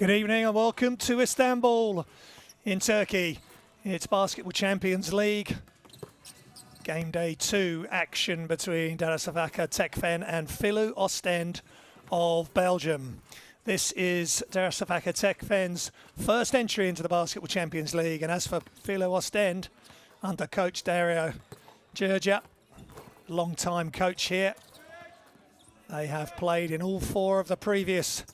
Good evening and welcome to Istanbul in Turkey. It's Basketball Champions League. Game day 2 action between Darussafaka Tekfen and Filou Oostende of Belgium. This is Darussafaka Tekfen's first entry into the Basketball Champions League. And as for Filou Oostende, under coach Darussafaka, long-time coach here, they have played in all 4 of the previous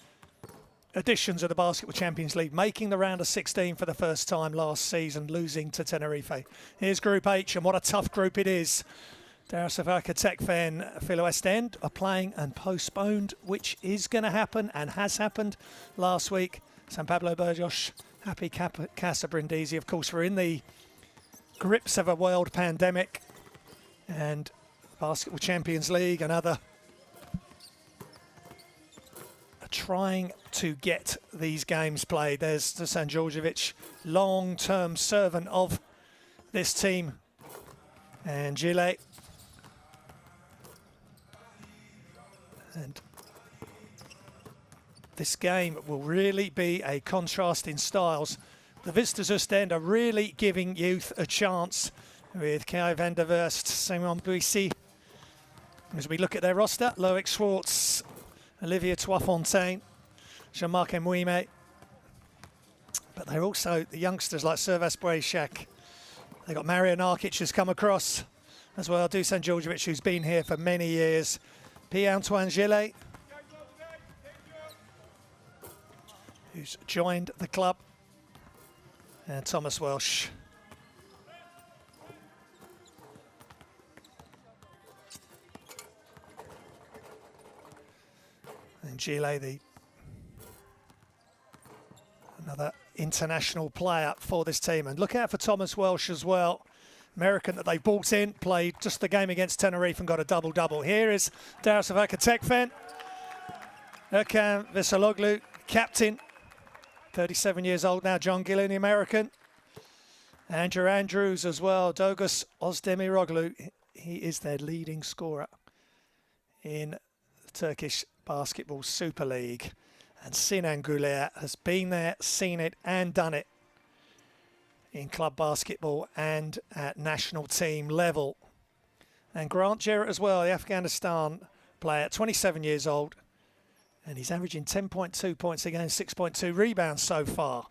editions of the Basketball Champions League, making the round of 16 for the first time last season, losing to Tenerife. Here's Group H, and what a tough group it is. Darussafaka Tekfen, Filou Oostende are playing and postponed, which is going to happen and has happened last week. San Pablo Burgos, Happy Casa Brindisi, of course, we're in the grips of a world pandemic, and Basketball Champions League and other trying to get these games played. There's the San Djordjevic, long-term servant of this team, and Gile. And this game will really be a contrast in styles. The visitors Oostende are really giving youth a chance with Kai van der Wurst, Simon Buissy. As we look at their roster, Loic Schwartz, Olivier Toifontaine, Jean-Marc Mouime. But they're also the youngsters like Servas Boishak. They've got Mario Narkic who's come across as well, Dusan Djordjevic, who's been here for many years, Pierre-Antoine Gile, who's joined the club, and Thomas Welsh. And Gile, another international player for this team. And look out for Thomas Welsh as well, American that they brought in, played just the game against Tenerife and got a double-double. Here is Darussafaka Tekfen, Erkan Vesaloglu, captain, 37 years old now, John Gillen, the American. Andrew Andrews as well, Dogus Ozdemiroglu, he is their leading scorer in the Turkish Basketball Super League. And Sinan Güler has been there, seen it and done it in club basketball and at national team level. And Grant Jarrett as well, the Afghanistan player, 27 years old, and he's averaging 10.2 points a game, 6.2 rebounds so far.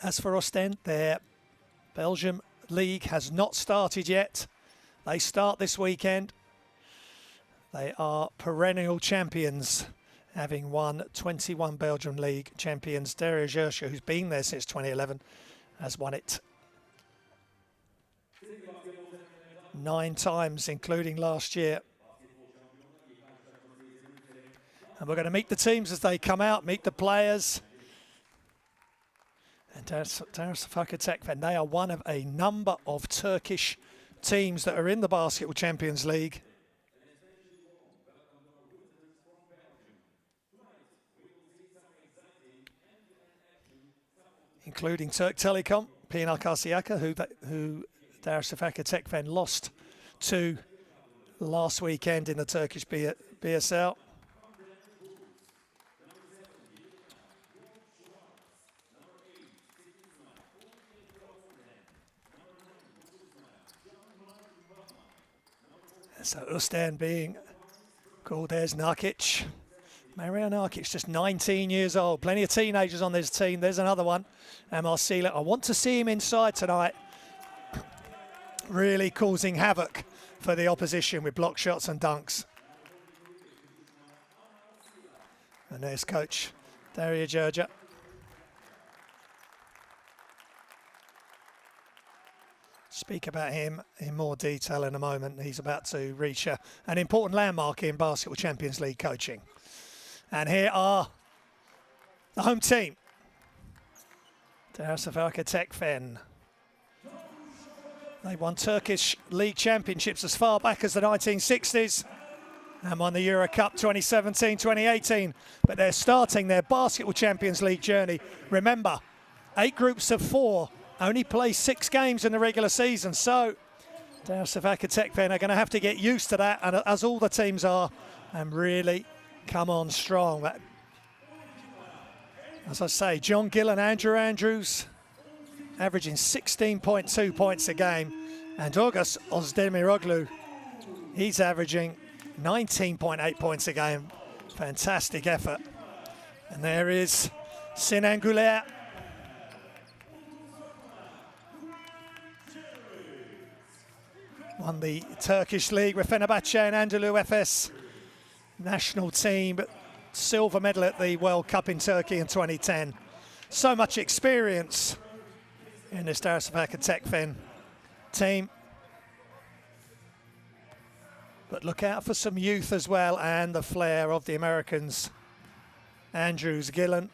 As for Oostende, their Belgium league has not started yet. They start this weekend. They are perennial champions, having won 21 Belgian League champions. Darussafaka, who's been there since 2011, has won it 9 times, including last year. And we're going to meet the teams as they come out, meet the players. And Darussafaka Tekfen, they are one of a number of Turkish teams that are in the Basketball Champions League. Including Turk Telekom, Pınar Karşıyaka, who Darussafaka Tekfen lost to last weekend in the Turkish BSL. So Oostende being called, there's Narkic. Mario Narkic, just 19 years old. Plenty of teenagers on this team. There's another one. And Marcelo, I want to see him inside tonight. Really causing havoc for the opposition with block shots and dunks. And there's coach Darussafaka. Speak about him in more detail in a moment. He's about to reach an important landmark in Basketball Champions League coaching. And here are the home team. Darussafaka Tekfen. They won Turkish League Championships as far back as the 1960s and won the Euro Cup 2017, 2018. But they're starting their Basketball Champions League journey. Remember, 8 groups of 4 only play 6 games in the regular season. So Darussafaka Tekfen are going to have to get used to that, and as all the teams are, and really come on strong. That As I say, John Gill and Andrew Andrews averaging 16.2 points a game. And Darussafaka Tekfen, he's averaging 19.8 points a game. Fantastic effort. And there is Sinan Güler. Won the Turkish League with Fenerbahce and Anadolu Efes national team, but silver medal at the World Cup in Turkey in 2010. So much experience in this Darussafaka Tekfen team. But look out for some youth as well, and the flair of the Americans. Andrews, Gillen.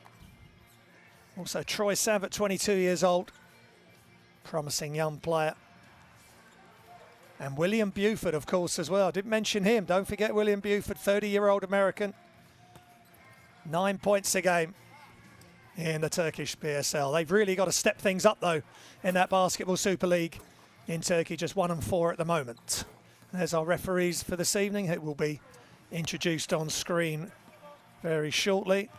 Also Troy Savett, 22 years old. Promising young player. And William Buford, of course, as well. I didn't mention him. Don't forget William Buford, 30-year-old American. 9 points a game in the Turkish PSL. They've really got to step things up, though, in that Basketball Super League in Turkey. Just 1-4 at the moment. There's our referees for this evening, who will be introduced on screen very shortly.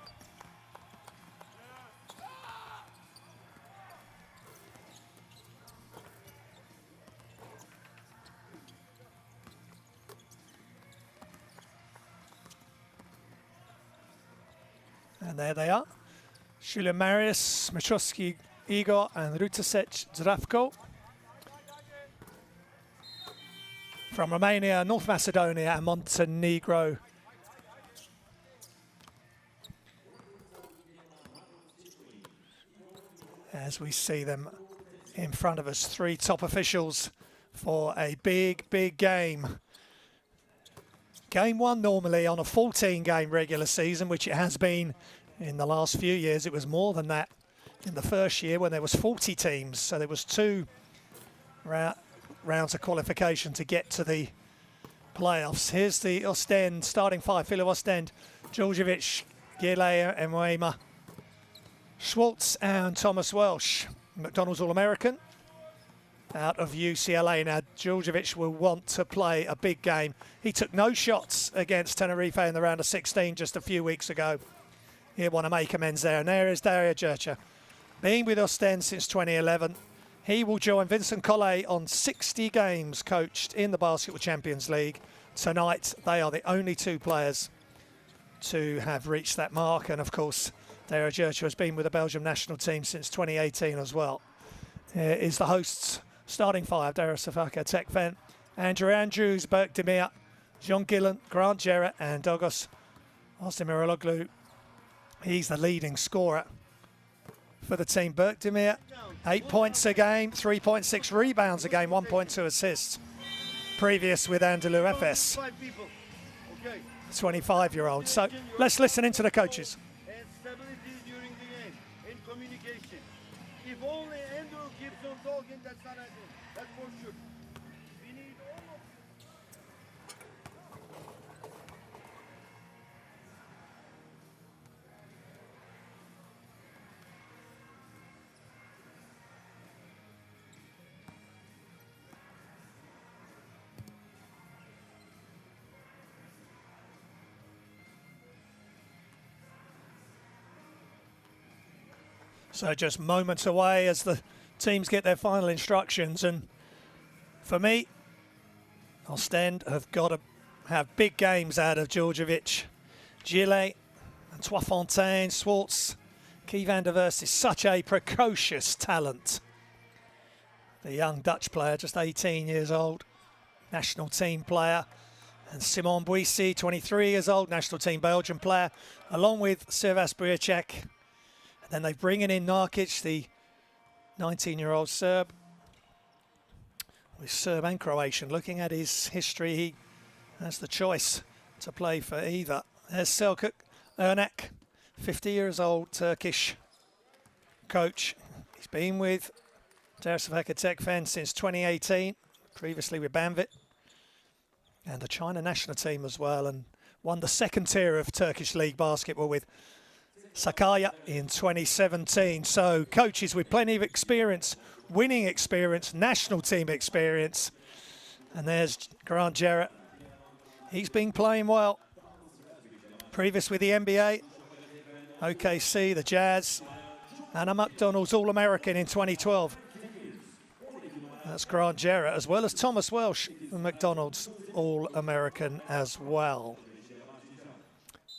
And there they are. Julian Marius, Mitrowski Igor and Rutasec Zdravko. From Romania, North Macedonia and Montenegro. As we see them in front of us, 3 top officials for a big, big game. Game 1 normally on a 14-game regular season, which it has been in the last few years. It was more than that in the first year when there was 40 teams. So there was 2 rounds of qualification to get to the playoffs. Here's the Oostende starting 5. Filou Oostende, Djordjevic, Gile Mwema, Schwartz and Thomas Welsh. McDonald's All-American out of UCLA. Now, Djordjevic will want to play a big game. He took no shots against Tenerife in the round of 16 just a few weeks ago. He'll want to make amends there. And there is Dario Jurcha, being with Oostende since 2011. He will join Vincent Collet on 60 games coached in the Basketball Champions League. Tonight, they are the only 2 players to have reached that mark. And of course, Dario Jurcha has been with the Belgium national team since 2018 as well. Here is the hosts' starting 5, Darussafaka Tekfen, Andrew Andrews, Berk Demir, John Gillen, Grant Jarrett and Darussafaka Tekfen. He's the leading scorer for the team. Berk Demir, 8 points a game, 3.6 rebounds a game, 1.2 assists. Previous with Anadolu Efes, 25-year-old. So let's listen into the coaches. And stability during the game, and communication. If only Andrew keeps on talking, that's not happening. That's for sure. We need all of So just moments away as the teams get their final instructions. And for me, Oostende have got to have big games out of Djordjevic, Gile, Antoine Fontaine, Schwartz. Guy van der Verst is such a precocious talent. The young Dutch player, just 18 years old, national team player. And Simon Buissy, 23 years old, national team Belgian player, along with Servas Bujacek. And then they're bringing in Narkic, the 19-year-old Serb. With Serb and Croatian. Looking at his history, he has the choice to play for either. There's Selçuk Ernak, 50 years old, Turkish coach. He's been with Darussafaka Tekfen since 2018, previously with Banvit. And the China national team as well, and won the 2nd tier of Turkish League basketball with Sakarya in 2017. So coaches with plenty of experience, winning experience, national team experience. And there's Grant Jarrett. He's been playing well. Previous with the NBA, OKC, the Jazz, and a McDonald's All-American in 2012. That's Grant Jarrett, as well as Thomas Welsh, the McDonald's All-American as well.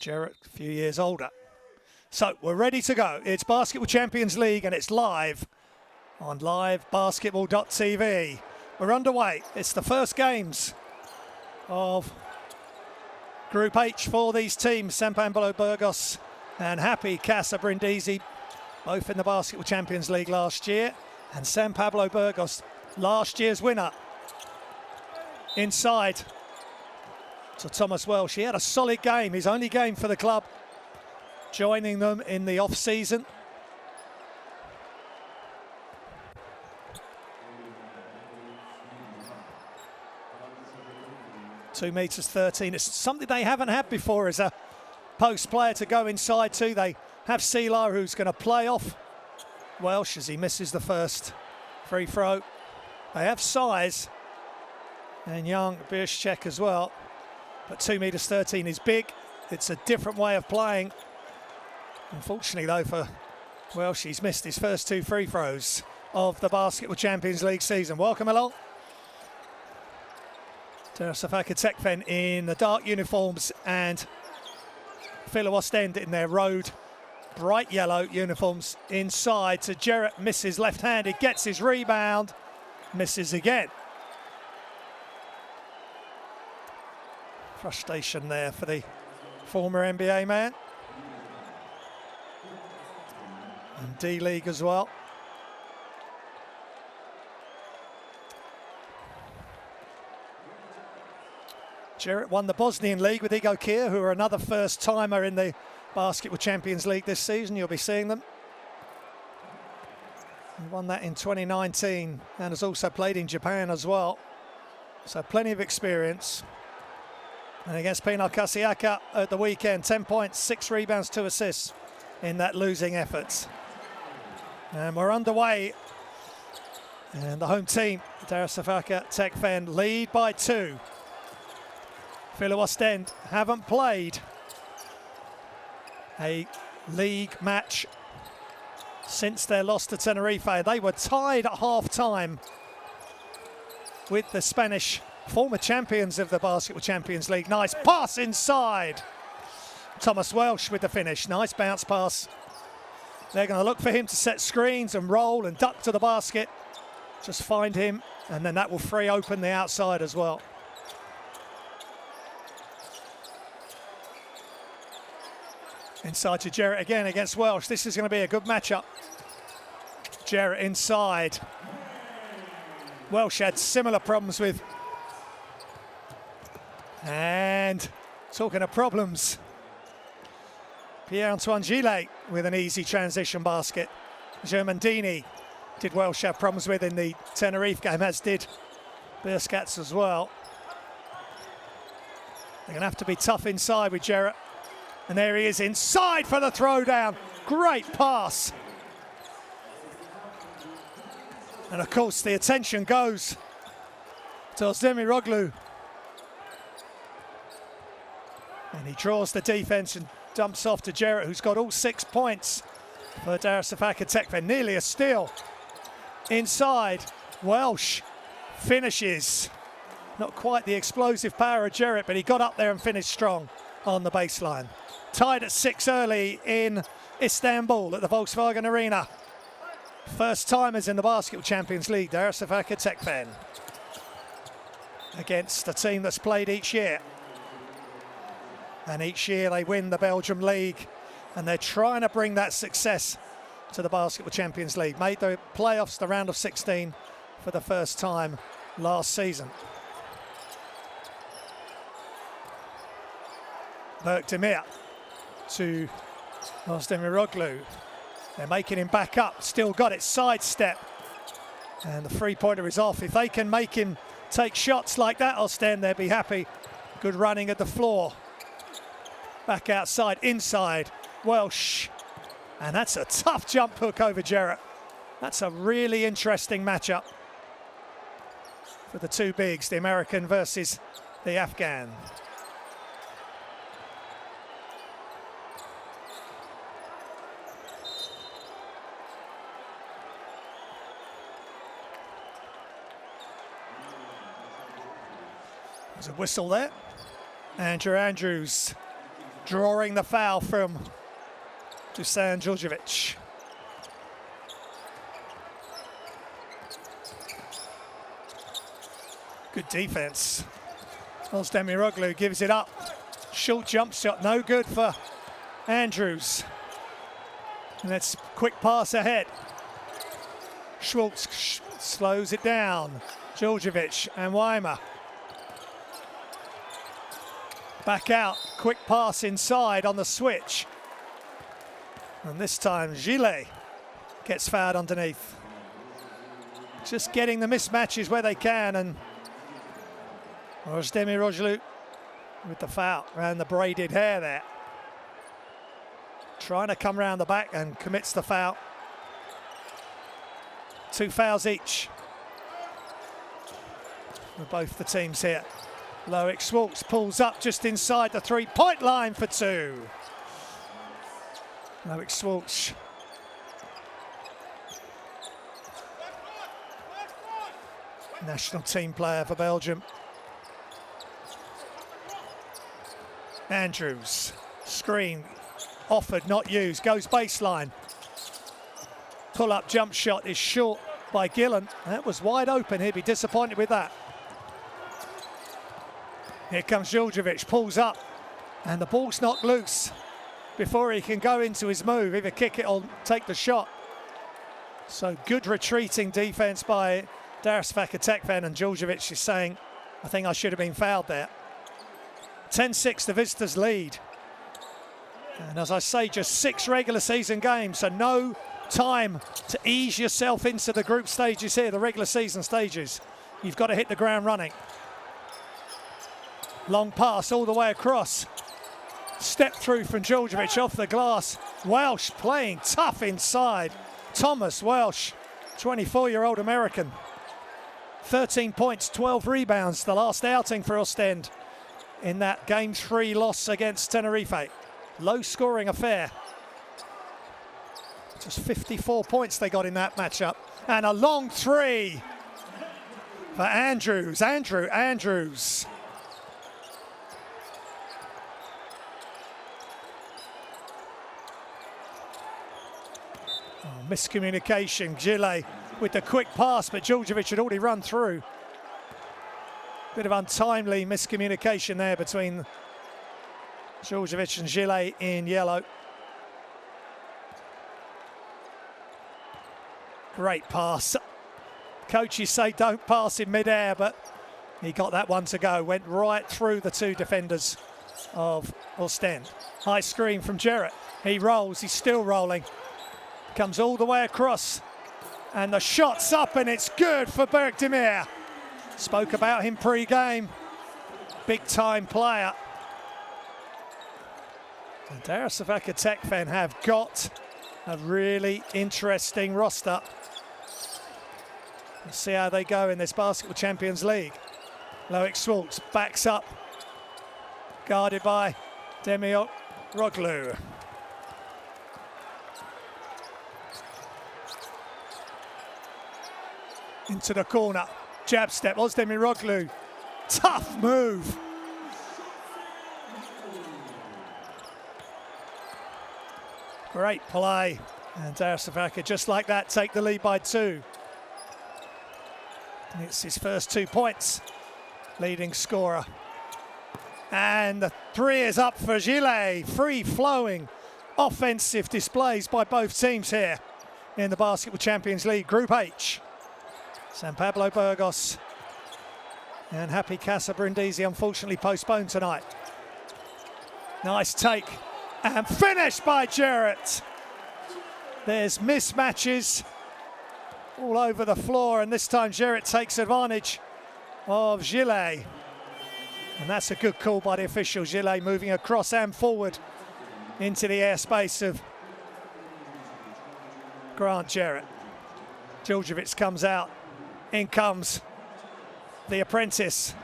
Jarrett, a few years older. So we're ready to go. It's Basketball Champions League, and it's live on livebasketball.tv. We're underway. It's the first games of Group H for these teams, San Pablo Burgos and Happy Casa Brindisi, both in the Basketball Champions League last year. And San Pablo Burgos, last year's winner. Inside to Thomas Welsh. He had a solid game, his only game for the club, joining them in the off-season. (2.13 meters). It's something they haven't had before as a post player to go inside to. They have Sela, who's going to play off Welsh as he misses the first free throw. They have size, and young Bierschek as well, but 2.13 meters is big. It's a different way of playing. Unfortunately though for Welsh, he's missed his first 2 free throws of the Basketball Champions League season. Welcome along. Darussafaka Tekfen in the dark uniforms and Filou Oostende in their road bright yellow uniforms. Inside to Jarrett, misses left-handed, gets his rebound, misses again. Frustration there for the former NBA man. And D-League as well. Jarrett won the Bosnian League with Igor Kier, who are another first-timer in the Basketball Champions League this season. You'll be seeing them. He won that in 2019 and has also played in Japan as well. So plenty of experience. And against Pino Kasiaka at the weekend, 10 points, 6 rebounds, 2 assists in that losing effort. And we're underway. And the home team, Darussafaka Tekfen, lead by 2. Filou Oostende haven't played a league match since their loss to Tenerife. They were tied at half-time with the Spanish former champions of the Basketball Champions League. Nice pass inside. Thomas Welsh with the finish. Nice bounce pass. They're going to look for him to set screens and roll and duck to the basket. Just find him, and then that will free open the outside as well. Inside to Jarrett again against Welsh. This is going to be a good matchup. Jarrett inside. Welsh had similar problems with. And talking of problems, Pierre-Antoine Gillet with an easy transition basket. Germandini did Welsh have problems with in the Tenerife game, as did Bierschek as well. They're going to have to be tough inside with Jarrett. And there he is inside for the throwdown. Great pass. And of course the attention goes to Ozdemiroglu. And he draws the defense and dumps off to Jarrett, who's got all 6 points for Darussafaka Tekfen. Nearly a steal. Inside, Welsh finishes. Not quite the explosive power of Jarrett, but he got up there and finished strong on the baseline. Tied at 6 early in Istanbul at the Volkswagen Arena. First timers in the Basketball Champions League, Darussafaka Tekfen, against a team that's played each year. And each year they win the Belgium League, and they're trying to bring that success to the Basketball Champions League. Made the playoffs, the round of 16, for the first time last season. Berkdemir to Ozdemiroglu. They're making him back up, still got it, sidestep. And the three-pointer is off. If they can make him take shots like that, Oostende, they'd be happy. Good running at the floor. Back outside, inside, Welsh. And that's a tough jump hook over Jarrett. That's a really interesting matchup for the two bigs, the American versus the Afghan. There's a whistle there. Andrew Andrews drawing the foul from Dusan Djordjevic. Good defense. Ozdemir gives it up. Short jump shot, no good for Andrews. And that's quick pass ahead. Schwartz slows it down. Djordjevic and Weimer. Back out, quick pass inside on the switch. And this time Gillet gets fouled underneath. Just getting the mismatches where they can, and Ozdemir Rojlu with the foul around the braided hair there. Trying to come around the back and commits the foul. 2 fouls each for both the teams here. Loic Schwartz pulls up just inside the 3-point line for 2. Loic Schwartz. National team player for Belgium. Andrews, screen, offered, not used, goes baseline. Pull-up jump shot is short by Gillen. That was wide open, he'd be disappointed with that. Here comes Djordjevic, pulls up, and the ball's knocked loose before he can go into his move, either kick it or take the shot. So good retreating defense by Darussafaka Tekfen, and Djordjevic is saying, I think I should have been fouled there. 10-6, the visitors lead. And as I say, just 6 regular season games, so no time to ease yourself into the group stages here, the regular season stages. You've got to hit the ground running. Long pass all the way across. Step through from Djordjevic off the glass. Welsh playing tough inside. Thomas Welsh, 24-year-old American. 13 points, 12 rebounds, the last outing for Oostende in that Game 3 loss against Tenerife. Low-scoring affair. Just 54 points they got in that matchup. And a long 3 for Andrews. Andrew Andrews. Oh, miscommunication. Gillet with the quick pass, but Djordjevic had already run through. Bit of untimely miscommunication there between Djordjevic and Gillet in yellow. Great pass. Coaches say don't pass in mid-air, but he got that one to go. Went right through the 2 defenders of Oostende. High screen from Jarrett. He rolls, he's still rolling. Comes all the way across. And the shot's up, and it's good for Berk Demir. Spoke about him pre-game. Big-time player. And Darussafaka Tekfen have got a really interesting roster. We'll see how they go in this Basketball Champions League. Loic Schwartz backs up. Guarded by Demir Roglu. Into the corner. Jab step, Ozdemir Roglu. Tough move. Great play. And Darussafaka, just like that, take the lead by 2. And it's his first 2 points. Leading scorer. And the 3 is up for Gillet. Free-flowing offensive displays by both teams here in the Basketball Champions League Group H. San Pablo Burgos and Happy Casa Brindisi unfortunately postponed tonight. Nice take and finished by Jarrett. There's mismatches all over the floor, and this time Jarrett takes advantage of Gillet. And that's a good call by the official. Gillet moving across and forward into the airspace of Grant Jarrett. Djordjevic comes out. In comes the apprentice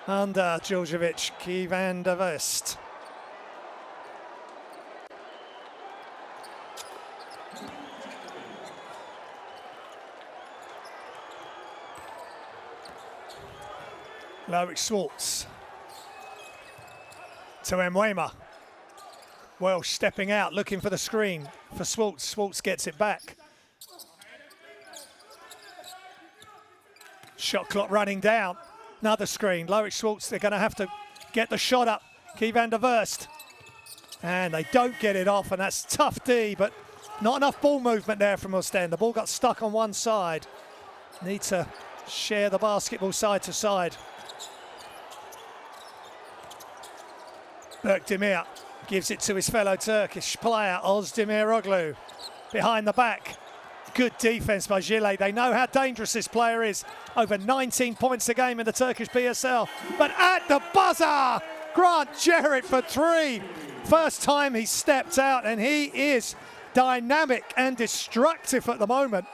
under Djordjevic, Kievan de Vest. Loic Schwartz to Mwema. Welsh stepping out, looking for the screen for Schwartz. Schwartz gets it back. Shot clock running down. Another screen. Loic Schwartz, they're going to have to get the shot up. Guy van der Verst. And they don't get it off, and that's tough D, but not enough ball movement there from Oostende. The ball got stuck on one side. Need to share the basketball side to side. Berkdemir gives it to his fellow Turkish player, Ozdemiroglu. Behind the back. Good defense by Gillet. They know how dangerous this player is. Over 19 points a game in the Turkish BSL. But at the buzzer, Grant Jarrett for three. First time he stepped out, and he is dynamic and destructive at the moment.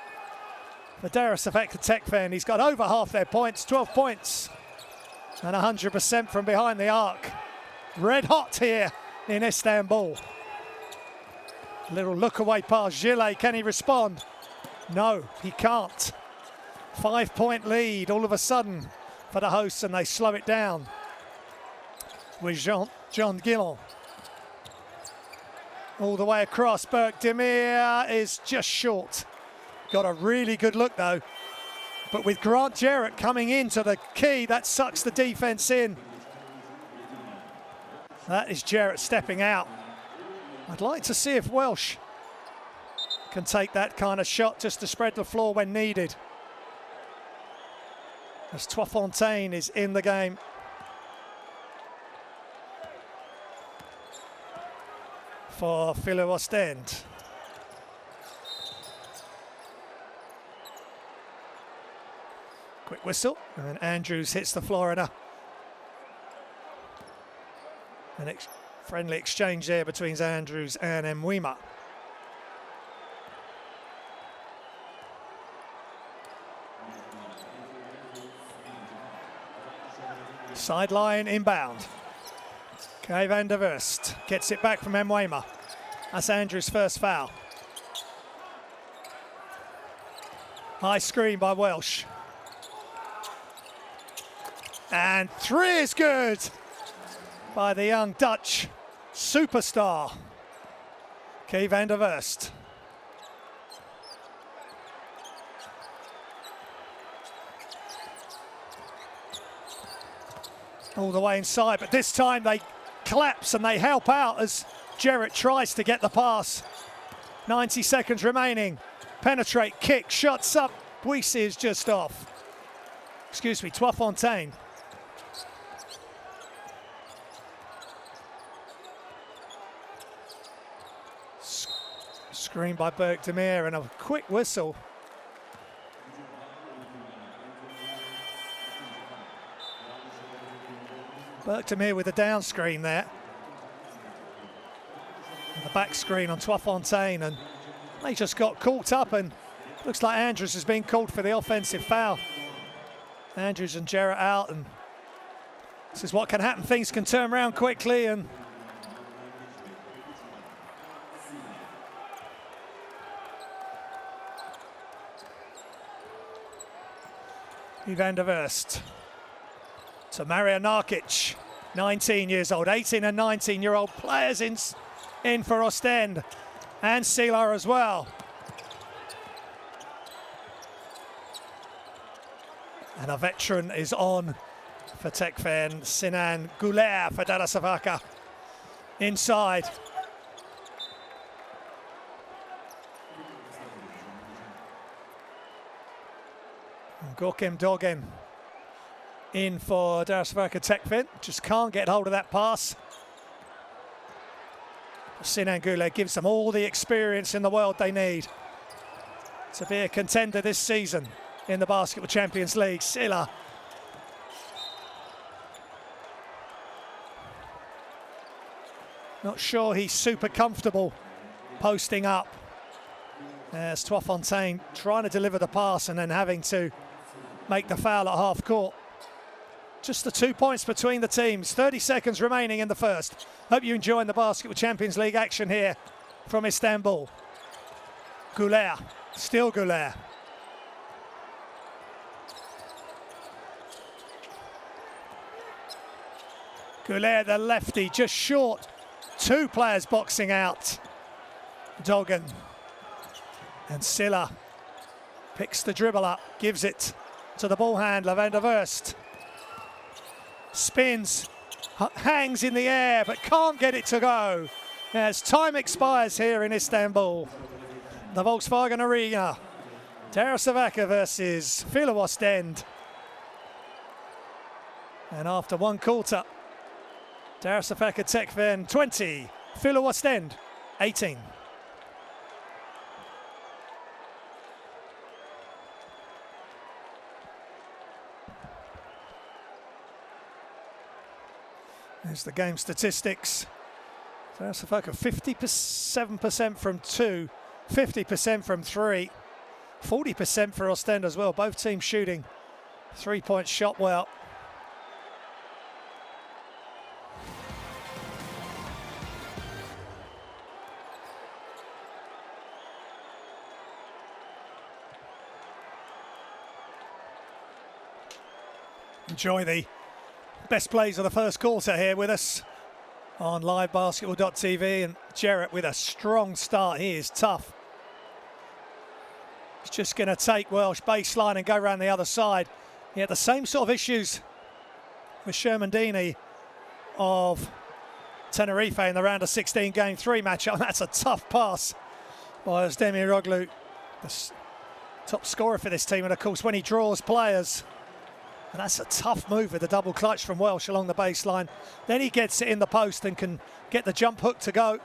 For Darussafaka Tekfen, he's got over half their points, 12 points. And 100% from behind the arc. Red hot here in Istanbul. Little look away pass, Gillet, can he respond? No, he can't. 5-point lead all of a sudden for the hosts, and they slow it down with John Gillon. All the way across, Berkdemir is just short. Got a really good look though. But with Grant Jarrett coming into the key, that sucks the defense in. That is Jarrett stepping out. I'd like to see if Welsh can take that kind of shot just to spread the floor when needed. As Twafontaine is in the game. For Filou Oostende. Quick whistle, and then Andrews hits the floor in a friendly exchange there between Andrews and Mwema. Sideline inbound. Guy van der Verst gets it back from Mwema. That's Andrews' first foul. High screen by Welsh. And three is good by the young Dutch superstar, Guy van der Verst. All the way inside, but this time they collapse and they help out as Jarrett tries to get the pass. 90 seconds remaining. Penetrate, kick, shots up. Buisi is just off. Excuse me, Twafontaine. Screen by Berkdemir and a quick whistle. Berkdemir with a down screen there. And the back screen on Twafontaine, and they just got caught up, and looks like Andrews has been called for the offensive foul. Andrews and Jarrett out, and this is what can happen. Things can turn around quickly, and van der Verst to Mario Narkic, 19 years old, 18 and 19-year-old players in for Oostende, and Sila as well. And a veteran is on for Tekfen, Sinan Gouler for Darussafaka. Inside. Gorkem Dogen in for Darussafaka Tekfen. Just can't get hold of that pass. Sinan Gouler gives them all the experience in the world they need to be a contender this season in the Basketball Champions League. Sila. Not sure he's super comfortable posting up. As Twafontaine trying to deliver the pass and then having to make the foul at half court. Just the 2 points between the teams. 30 seconds remaining in the first. Hope you're enjoying the Basketball Champions League action here from Istanbul. Gouler, still Gouler. Goulet, the lefty, just short. 2 players boxing out. Dogan. And Silla picks the dribble up, gives it to the ball handler, Van der Wurst. Spins, hangs in the air, but can't get it to go as time expires here in Istanbul. The Volkswagen Arena. Darussafaka versus Filou Oostende. And after 1 quarter, Darussafaka Tekfen 20, Filou Oostende 18. There's the game statistics. Darussafaka 57% from 2, 50% from 3, 40% for Oostende as well. Both teams shooting 3-point shot well. Enjoy the best plays of the first quarter here with us on livebasketball.tv, and Jarrett with a strong start. He is tough. He's just going to take Welsh baseline and go around the other side. He had the same sort of issues with Shermandini of Tenerife in the round of 16 game 3 matchup. That's a tough pass by Özdemiroglu, the top scorer for this team, and of course when he draws players. And that's a tough move with the double clutch from Welsh along the baseline. Then he gets it in the post and can get the jump hook to go.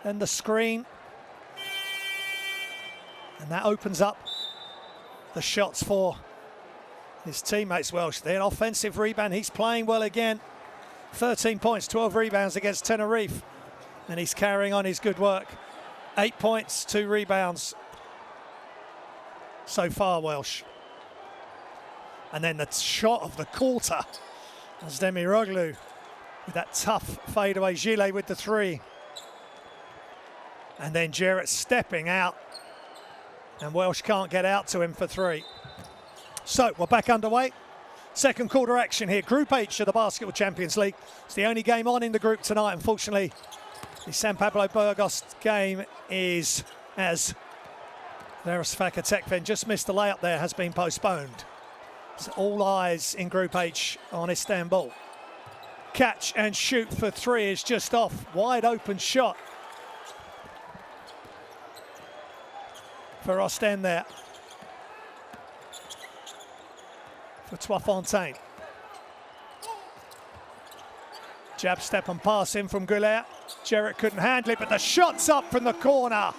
Then the screen. And that opens up the shots for his teammates, Welsh. Then offensive rebound. He's playing well again. 13 points, 12 rebounds against Tenerife. And he's carrying on his good work. 8 points, 2 rebounds so far, Welsh. And then the shot of the quarter. Özdemiroglu with that tough fadeaway. Gillet with the 3. And then Jarrett stepping out. And Welsh can't get out to him for 3. So we're back underway. Second quarter action here. Group H of the Basketball Champions League. It's the only game on in the group tonight. Unfortunately, the San Pablo Burgos game is, as Darussafaka Tekfen just missed the layup there, has been postponed. So all eyes in Group H on Istanbul. Catch and shoot for 3 is just off. Wide open shot for Oostende there. For Twafontaine. Jab step and pass in from Goulet. Jarrett couldn't handle it, but the shot's up from the corner.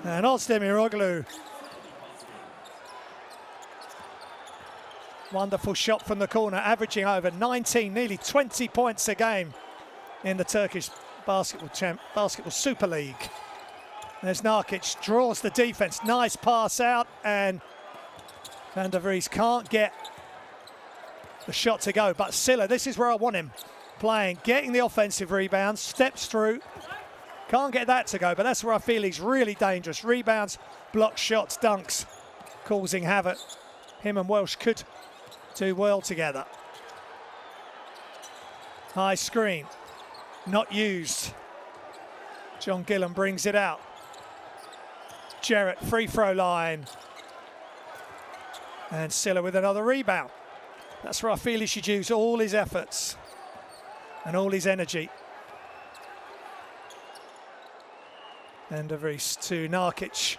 And Özdemiroglu. Wonderful shot from the corner, averaging over 19, nearly 20 points a game in the Turkish Basketball Super League. There's Narkic, draws the defense. Nice pass out, and Van der Vries can't get the shot to go. But Silla, this is where I want him playing, getting the offensive rebounds, steps through. Can't get that to go, but that's where I feel he's really dangerous. Rebounds, block shots, dunks, causing havoc. Him and Welsh could do well together. High screen, not used. John Gillan brings it out. Jarrett, free throw line. And Silla with another rebound. That's where I feel he should use all his efforts and all his energy. And Van der Vries to Narkic.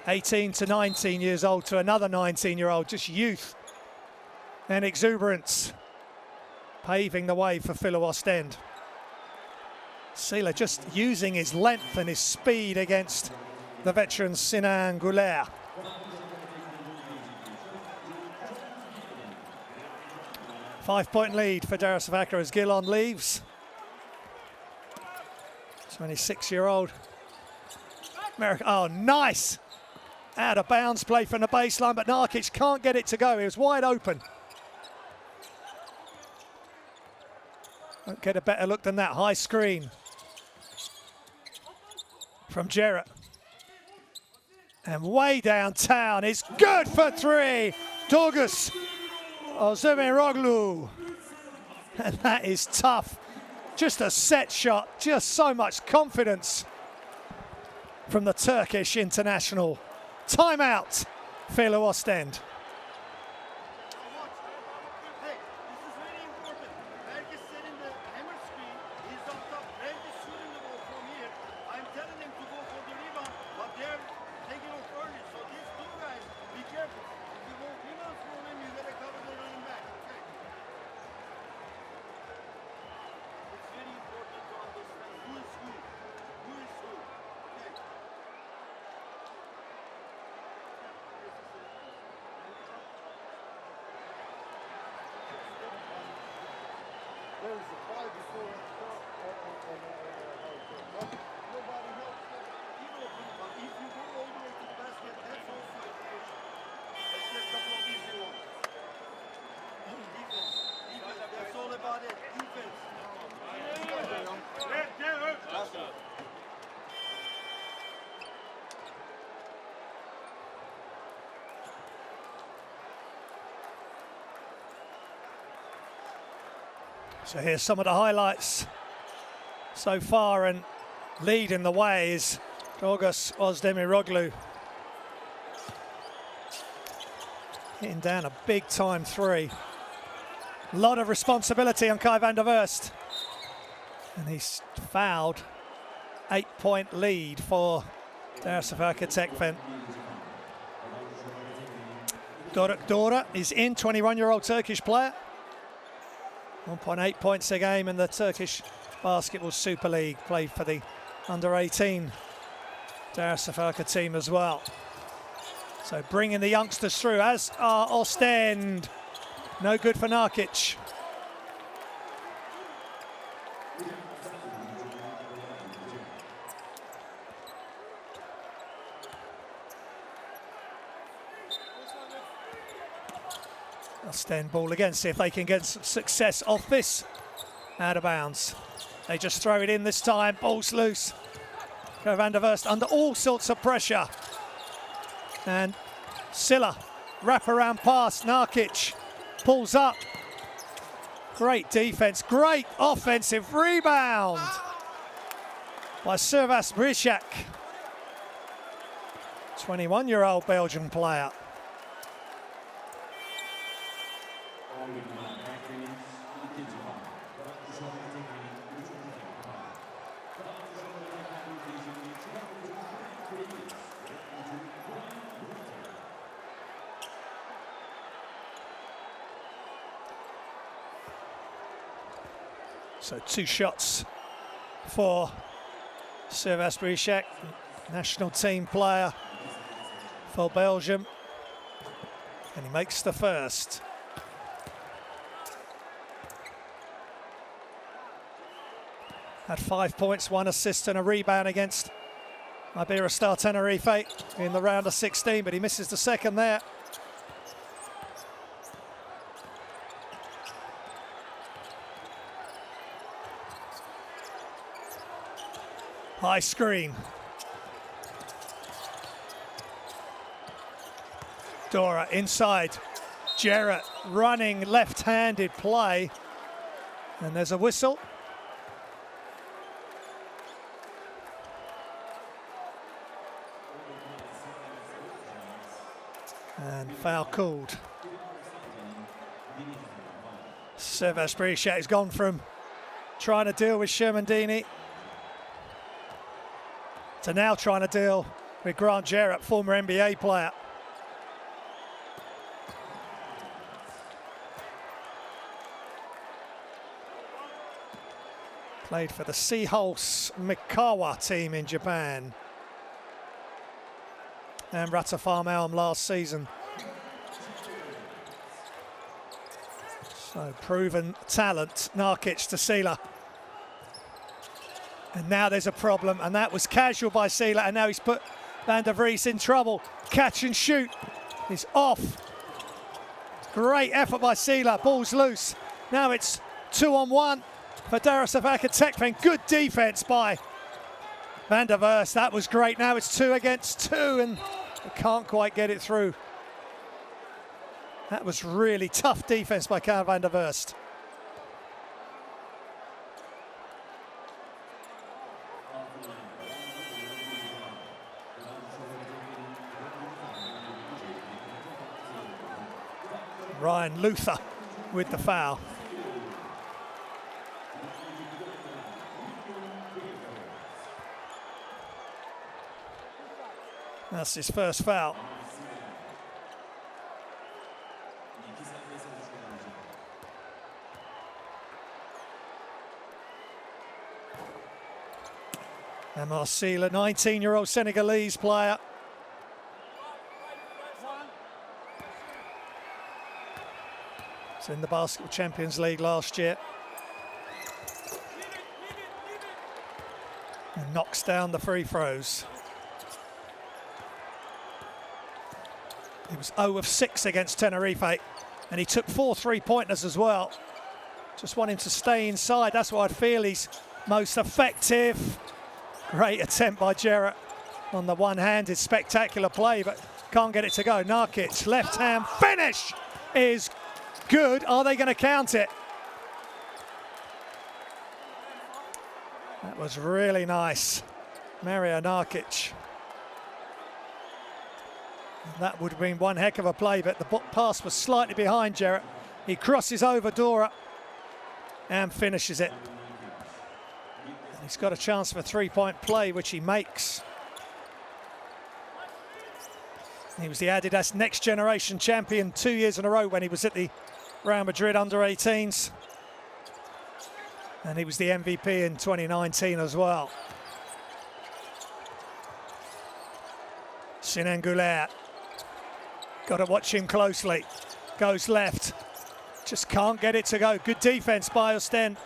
18 to 19 years old to another 19-year-old, just youth and exuberance, paving the way for Filou Oostende. Silla just using his length and his speed against the veteran Sinan Goulet. Five-point lead for Darussafaka as Gillan leaves. 26-year-old. Oh, nice! Out of bounds play from the baseline, but Narkic can't get it to go. He was wide open. Won't get a better look than that. High screen from Jarrett. And way downtown is good for 3. Turgus Özdemiroglu And that is tough. Just a set shot, just so much confidence from the Turkish international. Timeout, Filou Oostende. There is a ball before nobody helps. But if you go all the way to the basket, that's also a creation. Let's get a couple of easy ones. Defense. That's all about it. Defense. So here's some of the highlights so far, and leading the way is Filou Oostende. Hitting down a big time three. A lot of responsibility on Kai van der Vurst. And he's fouled. 8-point lead for Darussafaka Tekfen. Dora is in, 21-year-old Turkish player. 1.8 points a game in the Turkish Basketball Super League. Played for the under-18 Darussafaka team as well. So bringing the youngsters through, as are Oostende. No good for Narkic. Oostende ball again, see if they can get some success off this. Out of bounds. They just throw it in this time, ball's loose. Kai van der Vurst under all sorts of pressure. And Silla, wrap-around pass, Narkic pulls up. Great defense, great offensive rebound by Servas Brishak. 21-year-old Belgian player. So 2 shots for Servas Brishak, national team player for Belgium. And he makes the first. Had 5 points, 1 assist and a rebound against Iberostar Tenerife in the round of 16, but he misses the second there. High screen. Dora inside. Jarrett running left-handed play. And there's a whistle. And foul called. Servas Brishak has gone from trying to deal with Shermandini to now trying to deal with Grant Jarrett, former NBA player. Played for the Seahulse Mikawa team in Japan. And Rata Farm Elm last season. So proven talent, Narkic to Sila. And now there's a problem, and that was casual by Sila, and now he's put Van der Vries in trouble. Catch and shoot is off. Great effort by Sila, ball's loose. Now it's 2-on-1 for Darussafaka Tekfen. Good defense by Van der Vurst. That was great. Now it's 2 against 2, and they can't quite get it through. That was really tough defense by Kai van der Vurst. Ryan Luther with the foul. That's his first foul. Amar Sylla, 19-year-old Senegalese player. Was in the Basketball Champions League last year. And knocks down the free throws. He was 0 of 6 against Tenerife, and he took 4 three-pointers as well. Just want him to stay inside. That's why I feel he's most effective. Great attempt by Jarrett on the one-handed, spectacular play, but can't get it to go. Narkic, left hand finish is good. Are they going to count it? That was really nice. Mario Narkic. That would have been one heck of a play, but the pass was slightly behind Jarrett. He crosses over Dora and finishes it. And he's got a chance for a three-point play, which he makes. He was the Adidas Next Generation champion 2 years in a row when he was at the Real Madrid under-18s. And he was the MVP in 2019 as well. Sinan Goulet. Got to watch him closely. Goes left. Just can't get it to go. Good defense by Oostende.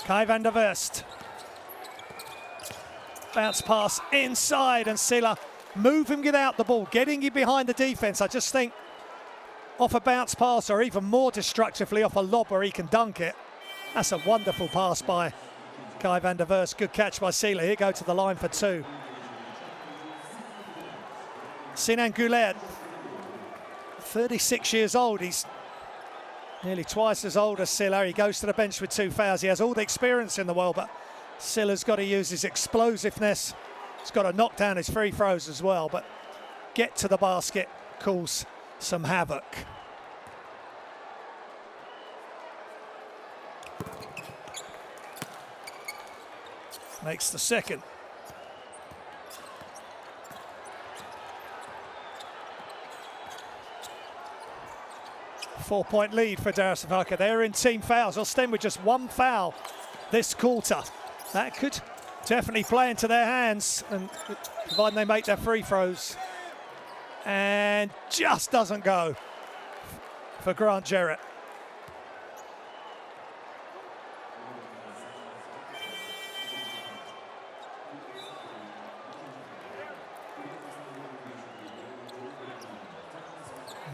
Kai van der Verst. Bounce pass inside, and Sylla moving without the ball, getting you behind the defense. I just think off a bounce pass, or even more destructively off a lob where he can dunk it. That's a wonderful pass by Kai van der Verst. Good catch by Sylla. He'll go to the line for 2. Sinan Goulet, 36 years old. He's nearly twice as old as Sylla. He goes to the bench with 2 fouls. He has all the experience in the world, but Sylla's got to use his explosiveness. He's got to knock down his free throws as well, but get to the basket, cause some havoc. Makes the second. Four-point lead for Darussafaka. They're in team fouls. Oostende with just 1 foul this quarter. That could definitely play into their hands, and providing they make their free throws. And just doesn't go for Grant Jarrett.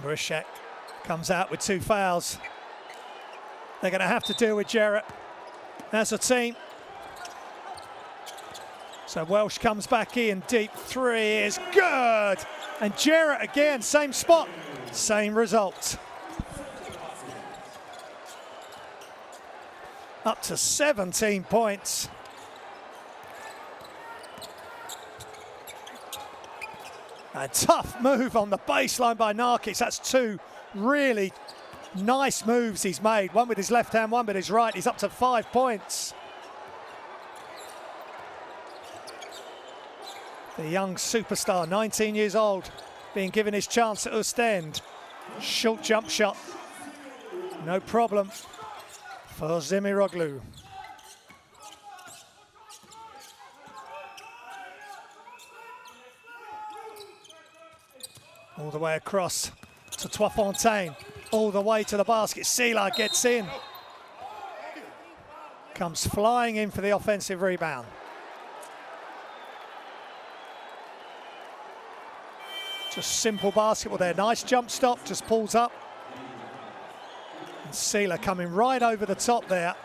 Brishak comes out with 2 fouls. They're going to have to deal with Jarrett as a team. So Welsh comes back in, deep 3 is good. And Jarrett again, same spot, same result. Up to 17 points. A tough move on the baseline by Narkic. That's 2 really nice moves he's made. One with his left hand, one with his right. He's up to 5 points. The young superstar, 19 years old, being given his chance at Oostende. Short jump shot. No problem for Zemiroglu. All the way across to Twafontaine, all the way to the basket. Sylla gets in. Comes flying in for the offensive rebound. Just simple basketball there. Nice jump stop, just pulls up. And Sylla coming right over the top there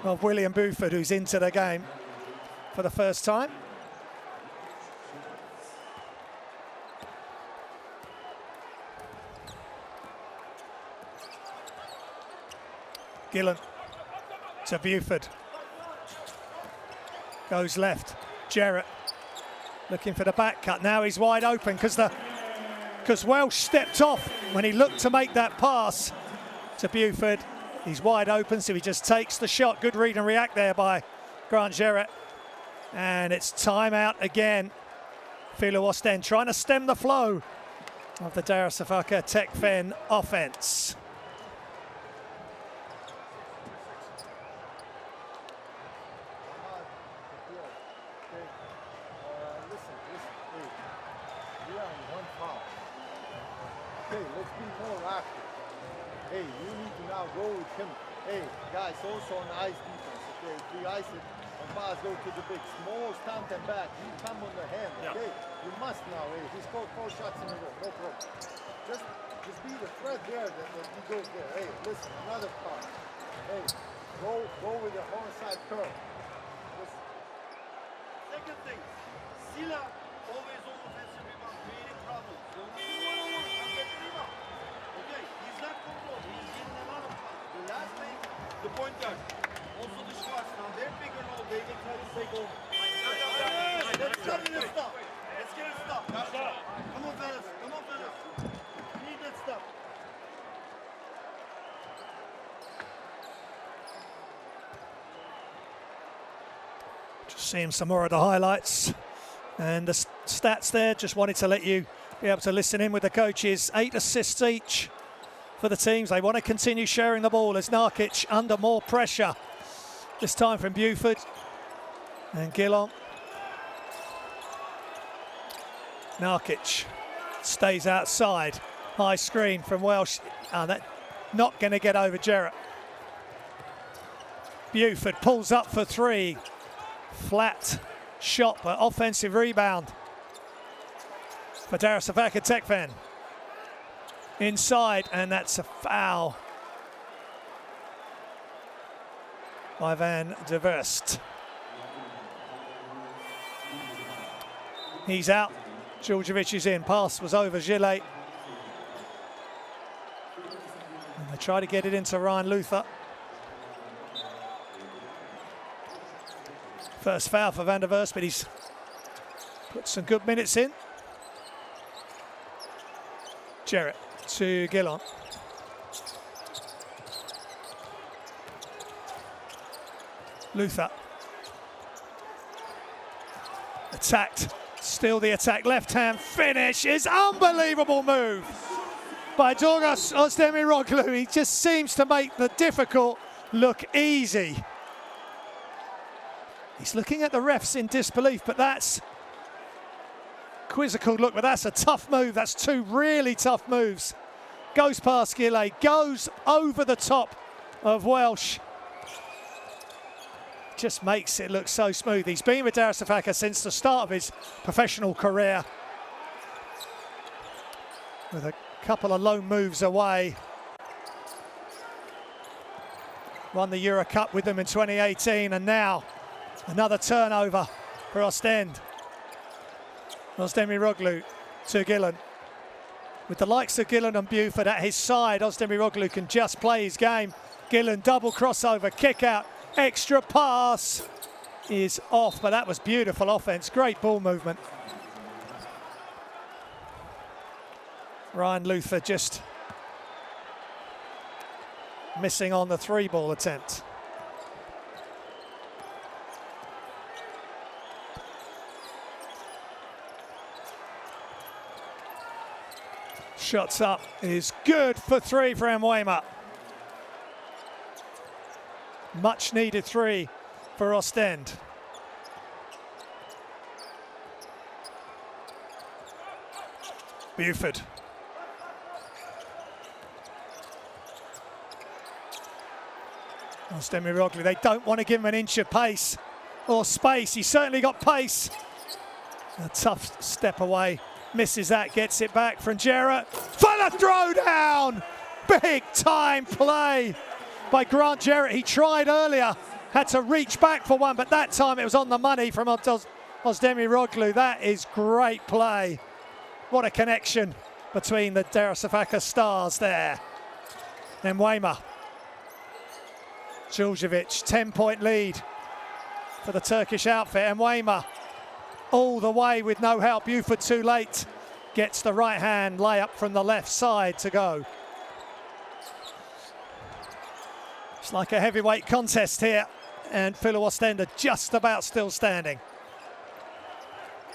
of William Buford, who's into the game for the first time. Gillen to Buford. Goes left. Jarrett Looking for the back cut. Now he's wide open because Welsh stepped off when he looked to make that pass to Buford. He's wide open, so he just takes the shot. Good read and react there by Grant Jarrett. And it's timeout again. Filou Oostende trying to stem the flow of the Darussafaka Tekfen offense. Okay, let's be more active. Hey, you need to now go with him. Hey, guys, also on ice defense. Okay, if we ice it, and pass go to the big, small stand and back. You come on the hand. Okay, you must now. Hey, he scored 4 shots in a row. No problem. Just be the threat there that he goes there. Hey, listen, another pass. Hey, go with the onside curl. Listen. Second thing, Sila always on offensive rebound, creating problems. So okay, he's not controlled. He's getting a lot of fun. The last thing, the point guard. Also the shots. Now they're bigger now. They can try to take over. Let's get it stop. Let's get it stop. Come on, fellas. Come on, fellas. We need that stuff. Just seeing some more of the highlights and the stats there. Just wanted to let you be able to listen in with the coaches. 8 assists each for the teams. They want to continue sharing the ball as Narkic under more pressure. This time from Buford and Gillon. Narkic stays outside. High screen from Welsh. That not going to get over Jarrett. Buford pulls up for 3. Flat shot, but offensive rebound for Darussafaka Tekfen. Inside, and that's a foul by Van der Verst. He's out. Djordjevic is in. Pass was over Gillet. And they try to get it into Ryan Luther. First foul for Van der Verst, but he's put some good minutes in. Jarrett to Gillon. Luther. Attacked. Still the attack. Left hand finish is unbelievable move by Filou Oostende. He just seems to make the difficult look easy. He's looking at the refs in disbelief, but that's quizzical look, but that's a tough move. That's 2 really tough moves. Goes past Gillet, goes over the top of Welsh. Just makes it look so smooth. He's been with Darussafaka since the start of his professional career, with a couple of lone moves away. Won the Euro Cup with them in 2018, and now another turnover for Oostende. Oostende to Gillon. With the likes of Gillon and Buford at his side, Oostende can just play his game. Gillon double crossover, kick out, extra pass is off, but that was beautiful offense. Great ball movement. Ryan Luther just missing on the 3-ball attempt. Shots up is good for 3 for Mwema. Much needed 3 for Oostende. Buford. Oostende, they don't want to give him an inch of pace or space. He's certainly got pace. A tough step away. Misses that, gets it back from Jarrett. For the throwdown! Big time play by Grant Jarrett. He tried earlier, had to reach back for one, but that time it was on the money from Oostende. That is great play. What a connection between the Darussafaka stars there. Mwema. Djordjevic, 10-point lead for the Turkish outfit. Mwema all the way with no help. Buford too late. Gets the right hand layup from the left side to go. It's like a heavyweight contest here, and Filou Oostende just about still standing.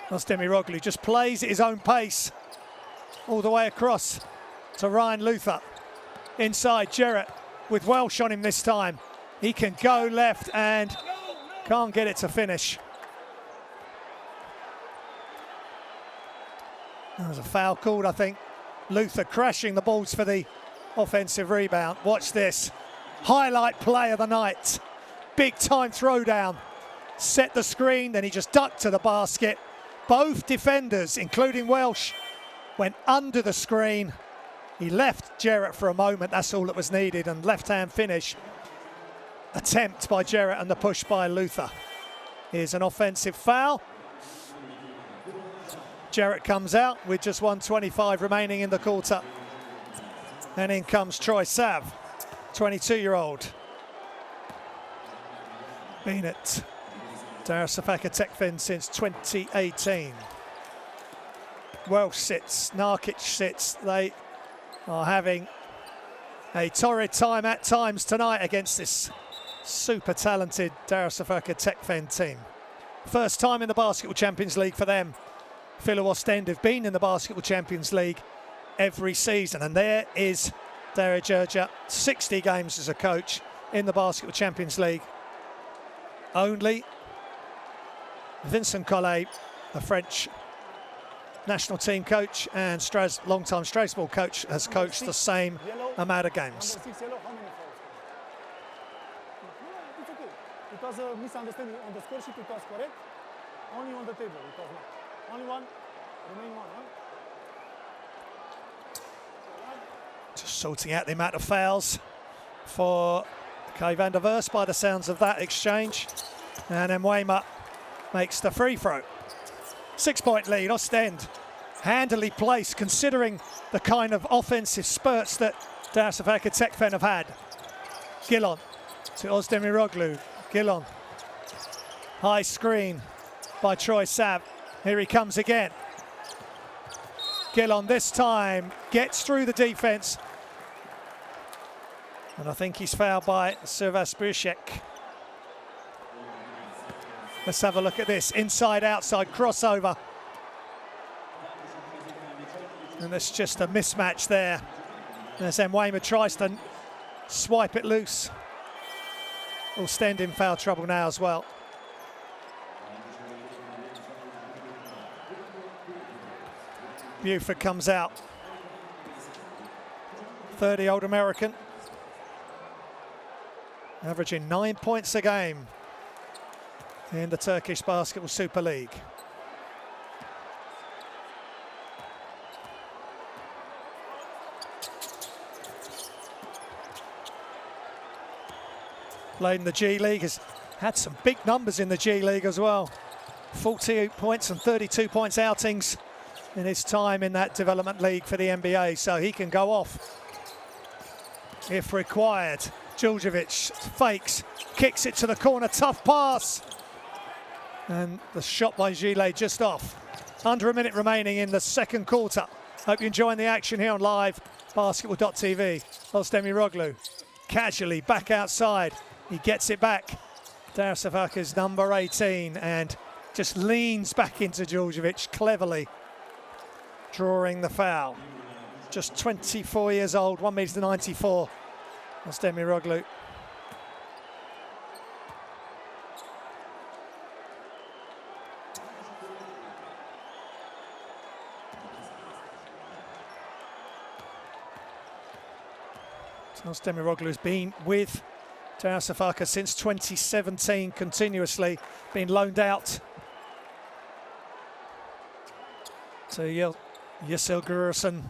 Oostende just plays at his own pace all the way across to Ryan Luther. Inside, Jarrett with Welsh on him this time. He can go left and can't get it to finish. There's a foul called, I think. Luther crashing the balls for the offensive rebound. Watch this. Highlight play of the night. Big time throwdown. Set the screen, then he just ducked to the basket. Both defenders, including Welsh, went under the screen. He left Jarrett for a moment, that's all that was needed, and left-hand finish. Attempt by Jarrett and the push by Luther. Here's an offensive foul. Jarrett comes out with just 1:25 remaining in the quarter. And in comes Troy Sav, 22-year-old. Been at Darussafaka Tekfen since 2018. Welsh sits, Narkic sits. They are having a torrid time at times tonight against this super talented Darussafaka Tekfen team. First time in the Basketball Champions League for them. Filou Oostende have been in the Basketball Champions League every season, and there is Dario Gergia, 60 games as a coach in the Basketball Champions League. Only Vincent Collet, the French national team coach and long-time Strasbourg coach, has coached the same amount of games. It was a misunderstanding on the score sheet, it was correct. Only on the table, it was not. Only one, remaining one, huh? Just sorting out the amount of fouls for Kay van der Verst by the sounds of that exchange. And then Mwema makes the free throw. 6-point lead, Oostende. Handily placed considering the kind of offensive spurts that Darussafaka Tekfen have had. Gillon to Ozdemir. Gillon. High screen by Troy Sav. Here he comes again. Gillon this time gets through the defense. And I think he's fouled by Servas Brishek. Let's have a look at this. Inside, outside, crossover. And there's just a mismatch there. As Mwema tries to swipe it loose. Oostende in foul trouble now as well. Buford comes out. 30-year-old American. Averaging 9 points a game in the Turkish Basketball Super League. Played in the G League, has had some big numbers in the G League as well. 48 points and 32 points outings in his time in that development league for the NBA, so he can go off if required. Djurdjevic fakes, kicks it to the corner, tough pass. And the shot by Gile just off. Under a minute remaining in the second quarter. Hope you're enjoying the action here on live basketball.tv. Ozdemir casually back outside. He gets it back. Darussafaka's number 18 and just leans back into Djurdjevic cleverly, drawing the foul. Just 24 years old, 1 meter 94. Ozdemir. Ozdemir has been with Darussafaka since 2017 continuously, been loaned out to Yasil Gurusson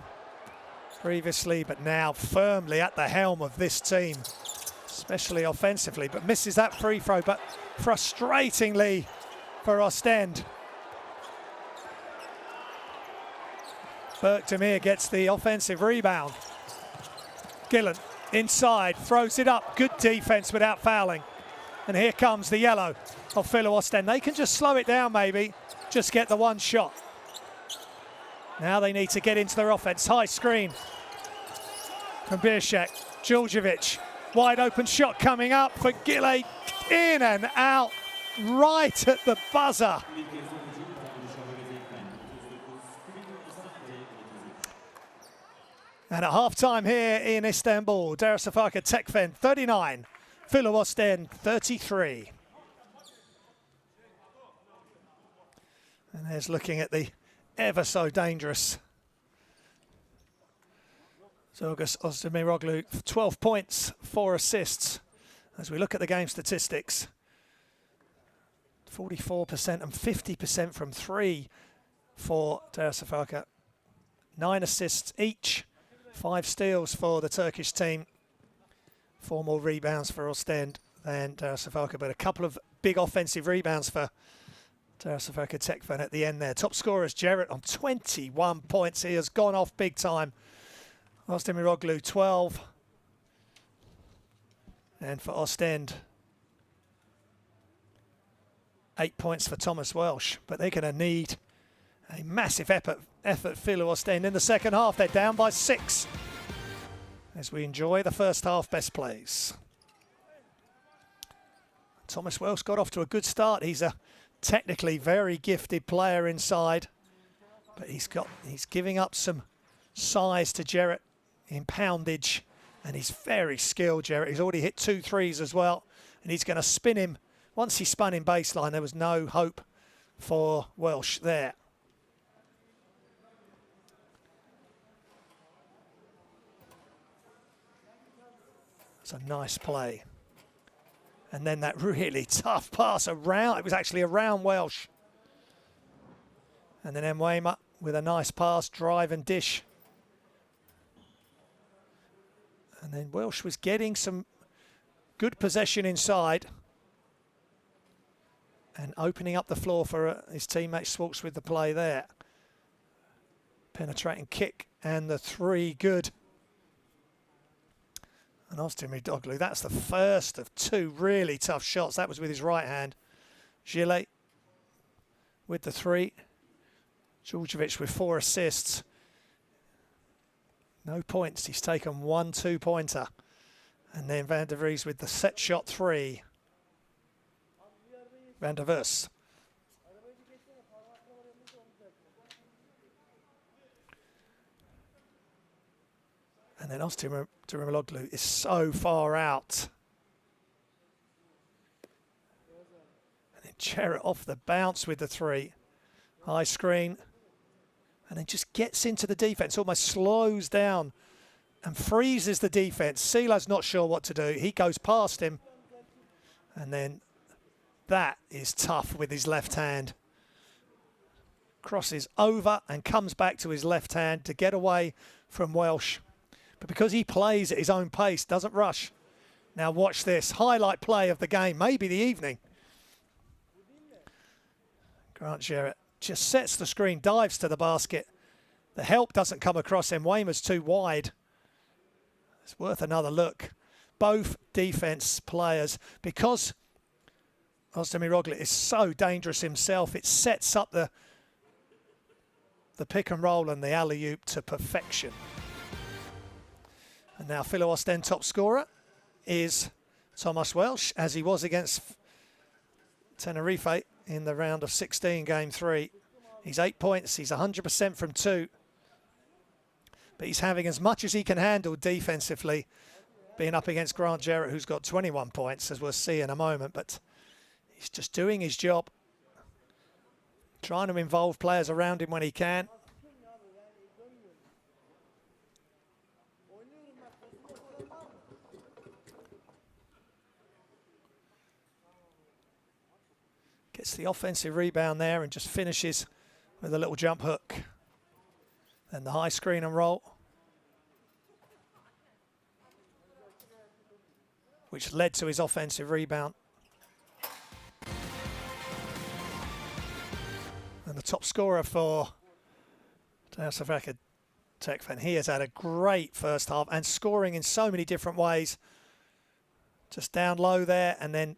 previously, but now firmly at the helm of this team, especially offensively, but misses that free throw, but frustratingly for Oostende. Berkdemir gets the offensive rebound. Gillon inside, throws it up, good defense without fouling. And here comes the yellow of Filou Oostende. They can just slow it down maybe. just get the one shot. Now they need to get into their offense. High screen from Bierschek. Djurdjevic, wide open shot coming up for Gile. In and out, right at the buzzer. And at half-time here in Istanbul, Darussafaka Tekfen 39, Filou Oostende 33. And there's looking at the ever so dangerous Zorgas Ozdemiroglu, 12 points, 4 assists. As we look at the game statistics, 44% and 50% from 3 for Darussafaka. 9 assists each, 5 steals for the Turkish team. 4 more rebounds for Oostende than Darussafaka, but a couple of big offensive rebounds for Darussafaka Tekfen at the end there. Top scorer is Jarrett on 21 points. He has gone off big time. Ozdemiroglu 12. And for Oostende, 8 points for Thomas Welsh. But they're going to need a massive effort Filou Oostende in the second half. They're down by 6 as we enjoy the first half best plays. Thomas Welsh got off to a good start. He's a technically very gifted player inside, but he's giving up some size to Jarrett in poundage, and he's very skilled, Jarrett. He's already hit 2 threes as well, and he's going to spin him. Once he spun in baseline, there was no hope for Welsh there. It's a nice play. And then that really tough pass around. It was actually around Welsh. And then Mwema with a nice pass, drive and dish. And then Welsh was getting some good possession inside and opening up the floor for his teammate Schwartz with the play there. Penetrating kick and the 3 good. And Ozdemiroglu, that's the first of 2 really tough shots. That was with his right hand. Gile with the 3. Djurdjevic with 4 assists. No points. He's taken 1 2-pointer. And then Van der Vries with the set shot 3. Van der Vries. And then Ozdemiroglu is so far out. And then Jarrett off the bounce with the 3. High screen. And then just gets into the defense, almost slows down and freezes the defense. Sila's not sure what to do. He goes past him. And then that is tough with his left hand. Crosses over and comes back to his left hand to get away from Welsh. But because he plays at his own pace, doesn't rush. Now watch this. Highlight play of the game, maybe the evening. Grant Jarrett just sets the screen, dives to the basket. The help doesn't come across him. Waymer's too wide. It's worth another look. Both defense players, because Ozdemiroglu is so dangerous himself, it sets up the pick and roll and the alley-oop to perfection. And now Filou Oostende top scorer is Thomas Welsh, as he was against Tenerife in the round of 16, game 3. He's 8 points, he's 100% from 2. But he's having as much as he can handle defensively, being up against Grant Jarrett, who's got 21 points, as we'll see in a moment. But he's just doing his job, trying to involve players around him when he can. Gets the offensive rebound there and just finishes with a little jump hook. Then the high screen and roll, which led to his offensive rebound. And the top scorer for Darussafaka Tekfen, he has had a great first half and scoring in so many different ways. Just down low there, and then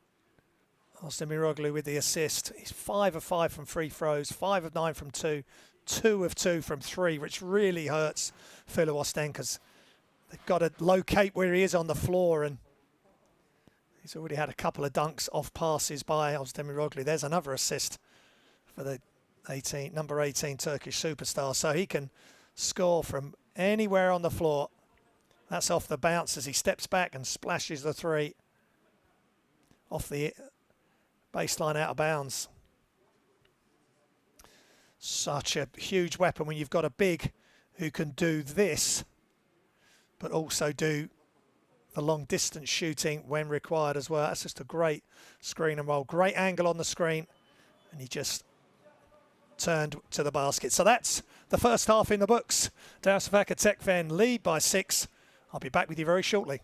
Oostende with the assist. He's 5 of 5 from free throws, 5 of 9 from 2, 2 of 2 from 3, which really hurts Filou Oostende because they've got to locate where he is on the floor, and he's already had a couple of dunks off passes by Oostende. There's another assist for the number 18 Turkish superstar, so he can score from anywhere on the floor. That's off the bounce as he steps back and splashes the 3 off the baseline out of bounds. Such a huge weapon when you've got a big who can do this, but also do the long distance shooting when required as well. That's just a great screen and roll. Great angle on the screen, and he just turned to the basket. So that's the first half in the books. Darussafaka Tekfen lead by 6. I'll be back with you very shortly.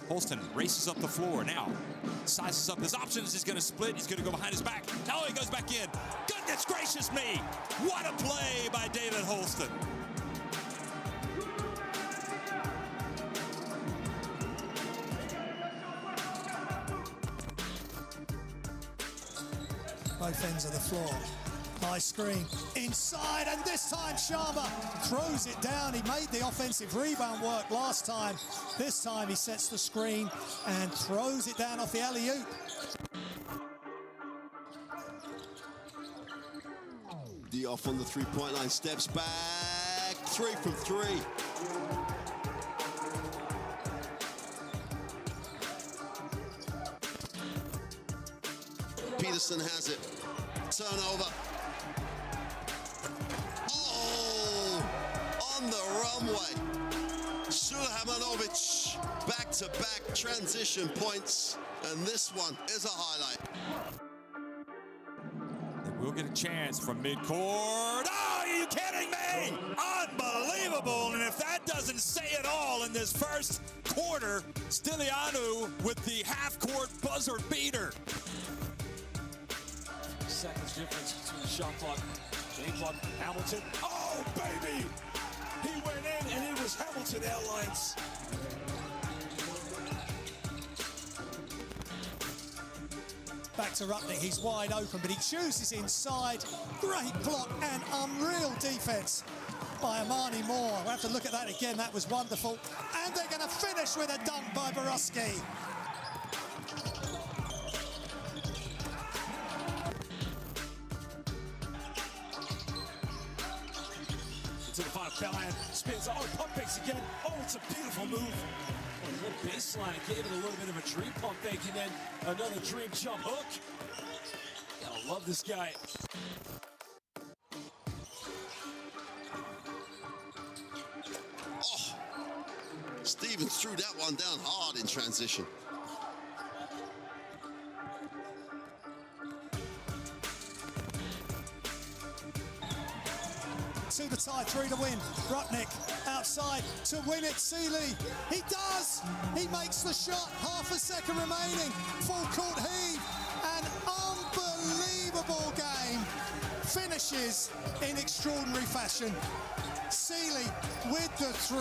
Oostende races up the floor now. Sizes up his options. He's going to split. He's going to go behind his back. Now he goes back in. Goodness gracious me. What a play by David Oostende. Both ends of the floor. High screen inside, and this time Sharma throws it down. He made the offensive rebound work last time. This time he sets the screen and throws it down off the alley-oop. D off on the three-point line, steps back, 3 from 3. Peterson has it. Turnover. Oh, on the runway. Sulejmanovic, back-to-back transition points, and this one is a highlight. We'll get a chance from midcourt. Oh, are you kidding me? Unbelievable. And if that doesn't say it all in this first quarter, Stilianu with the half-court buzzer beater. Seconds difference between the shot clock, game clock, Hamilton. Oh, baby! He went in, and it was Hamilton Airlines. Back to Rupnik, he's wide open, but he chooses inside. Great block and unreal defense by Amani Moore. We'll have to look at that again, that was wonderful. And they're going to finish with a dunk by Baruski. To the final, Callahan spins. Oh, pump fakes again. Oh, it's a beautiful move. And a little baseline, it gave it a little bit of a dream pump fake, and then another dream jump hook. Gotta love this guy. Oh, Stevens threw that one down hard in transition. To the tie, 3 to win. Rupnik outside to win it. Sealy, he does! He makes the shot, half a second remaining. Full court heave. An unbelievable game. Finishes in extraordinary fashion. Sealy with the 3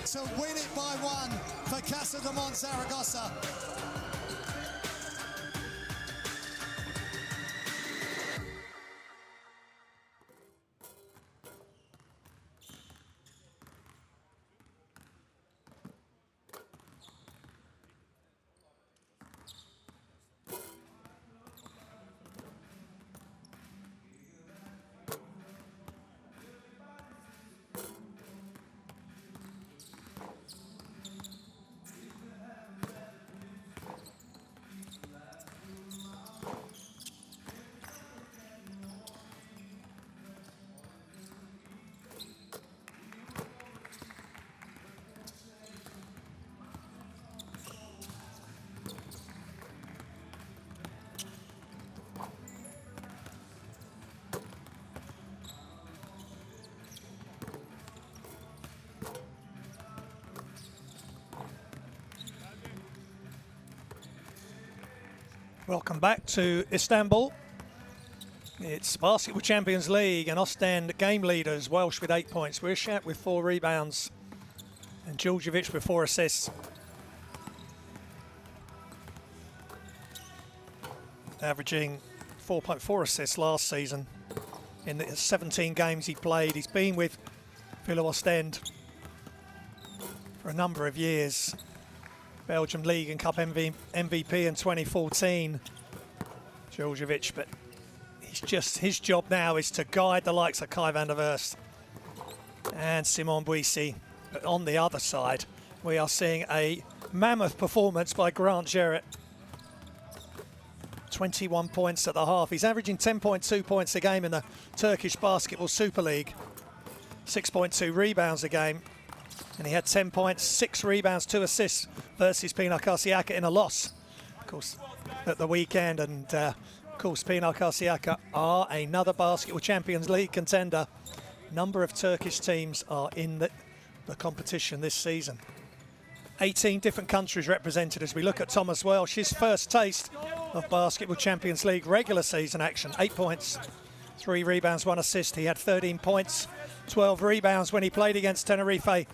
to win it by 1 for Casa de Mon Zaragoza. Welcome back to Istanbul. It's Basketball Champions League and Ostend game leaders. Welsh with 8 points. Wishat with 4 rebounds. And Djurdjevic with 4 assists. Averaging 4.4 assists last season. In the 17 games he played, he's been with Filou Oostende for a number of years. Belgium League and Cup MVP in 2014. Djurdjevic, but his job now is to guide the likes of Kai van der Verst and Simon Buisi. But on the other side, we are seeing a mammoth performance by Grant Jarrett. 21 points at the half. He's averaging 10.2 points a game in the Turkish Basketball Super League. 6.2 rebounds a game. And he had 10 points, 6 rebounds, 2 assists versus Pinar Karsiaka in a loss, of course, at the weekend. And of course, Pinar Karsiaka are another Basketball Champions League contender. A number of Turkish teams are in the competition this season. 18 different countries represented as we look at Thomas Welsh, his first taste of Basketball Champions League regular season action. 8 points, 3 rebounds, 1 assist. He had 13 points, 12 rebounds when he played against Tenerife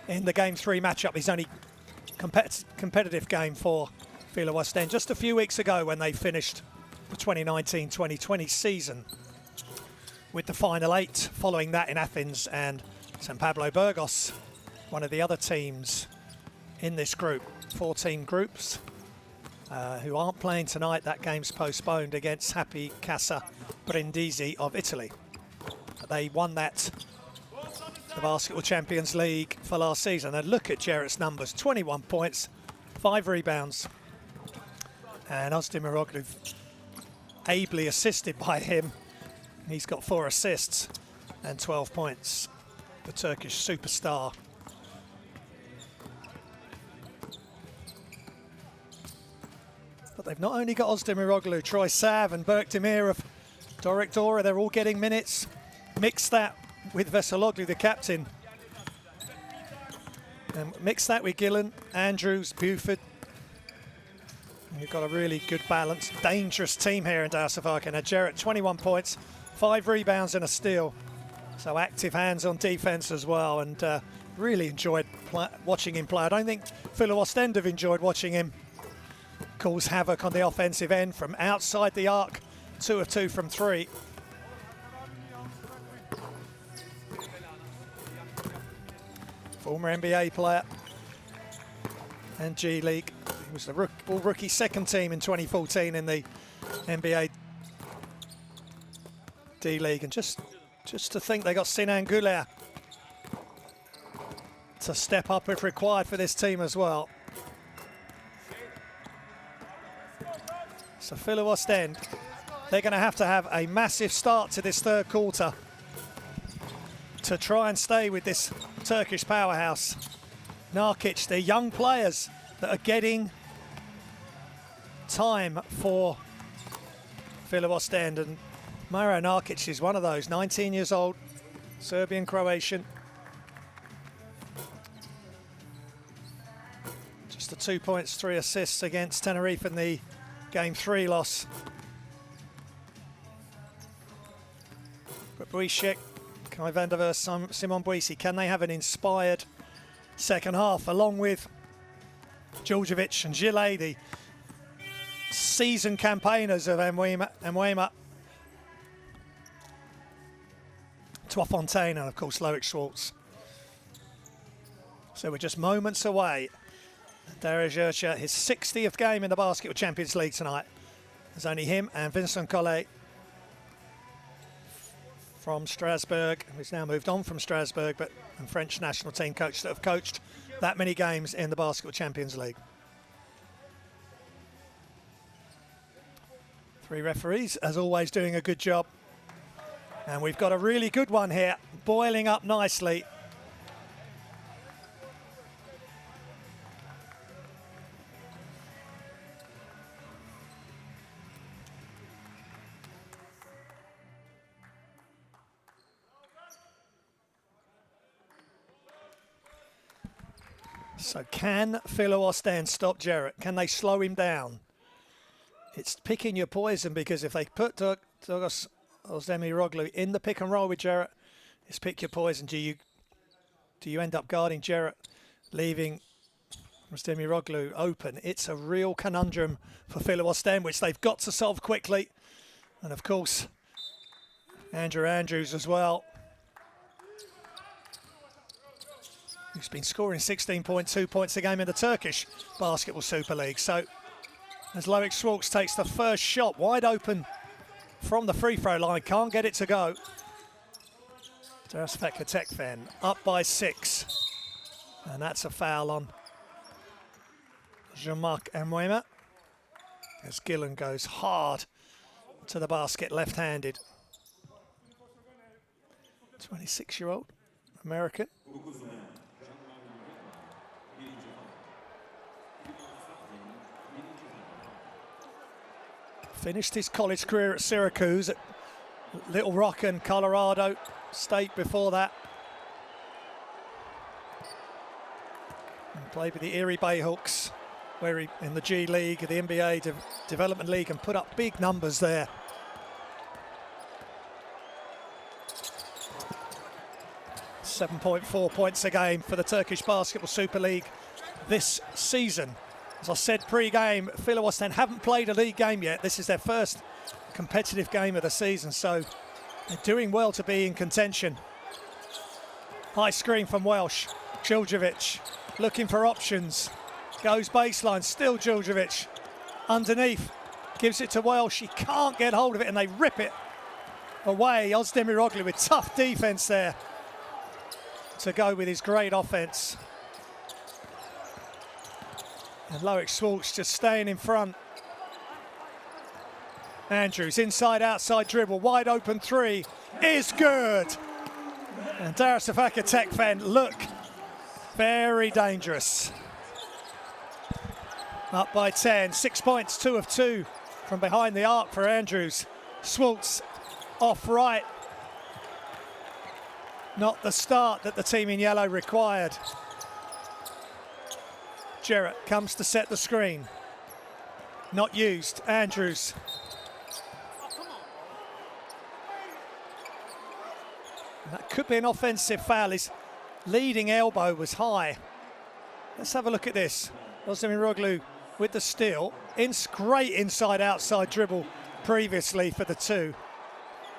in the Game 3 matchup. His only competitive game for Filou Oostende just a few weeks ago when they finished the 2019-2020 season with the final 8 following that in Athens, and San Pablo Burgos, one of the other teams in this group. 14 groups who aren't playing tonight. That game's postponed against Happy Casa Brindisi of Italy. But they won that, the Basketball Champions League, for last season. And look at Jarrett's numbers: 21 points, 5 rebounds. And Ozdemir ably assisted by him. He's got 4 assists and 12 points. The Turkish superstar. But they've not only got Ozdemir, Troy Sav and Berk Demir of Dorek Dora. They're all getting minutes. Mix that with Veseloglu, the captain. And mix that with Gillen, Andrews, Buford. And you've got a really good balance, dangerous team here in Darussafaka. Now Jarrett, 21 points, 5 rebounds and a steal. So active hands on defense as well, and really enjoyed watching him play. I don't think Filou Oostende have enjoyed watching him cause havoc on the offensive end from outside the arc. 2 of 2 from 3. Former NBA player and G League. He was the all-rookie second team in 2014 in the NBA D League. And just to think they got Sinan Güler to step up if required for this team as well. So Filou Oostende, they're going to have a massive start to this third quarter to try and stay with this Turkish powerhouse. Narkic, they're young players that are getting time for Filou Oostende, and Miro Narkic is one of those, 19 years old, Serbian-Croatian. Just the 2 points, 3 assists against Tenerife in the Game 3 loss. But Buisic, Kai van der Verst, Simon Buisi, can they have an inspired second half along with Djurdjevic and Gillet, the seasoned campaigners of Mwema, Twafontaine, and of course Loic Schwartz. So we're just moments away. Darussafaka, his 60th game in the Basketball Champions League tonight. There's only him and Vincent Collet from Strasbourg, who's now moved on from Strasbourg, but a French national team coach that have coached that many games in the Basketball Champions League. 3 referees, as always, doing a good job. And we've got a really good one here, boiling up nicely. So can Filou Oostende stop Jarrett? Can they slow him down? It's picking your poison, because if they put Dogos Oostende in the pick and roll with Jarrett. It's pick your poison. Do you end up guarding Jarrett, leaving Oostende open? It's a real conundrum for Filou Oostende, which they've got to solve quickly. And of course, Andrew Andrews as well, who's been scoring 16.2 points a game in the Turkish Basketball Super League. So as Loic Schwartz takes the first shot, wide open from the free throw line, can't get it to go. Darussafaka Tekfen up by 6. And that's a foul on Jean-Marc Mwema as Gillen goes hard to the basket, left-handed. 26-year-old American. Finished his college career at Syracuse, at Little Rock and Colorado State before that. And played with the Erie Bayhawks, where he, in the G League, the NBA Development League, and put up big numbers there. .4 points a game for the Turkish Basketball Super League this season. As I said pre-game, Filou Oostende haven't played a league game yet. This is their first competitive game of the season, so they're doing well to be in contention. High screen from Welsh. Djuljevic looking for options. Goes baseline, still Djuljevic. Underneath, gives it to Welsh. He can't get hold of it and they rip it away. Oostende with tough defense there to go with his great offense. And Loic Schwartz just staying in front. Andrews, inside, outside dribble, wide open three is good. And Darussafaka Tekfen look very dangerous. Up by 10, 6 points, 2 of 2 from behind the arc for Andrews. Schwartz off right. Not the start that the team in yellow required. Jarrett comes to set the screen. Not used. Andrews. And that could be an offensive foul. His leading elbow was high. Let's have a look at this. Oostende with the steal. Great inside-outside dribble previously for the 2.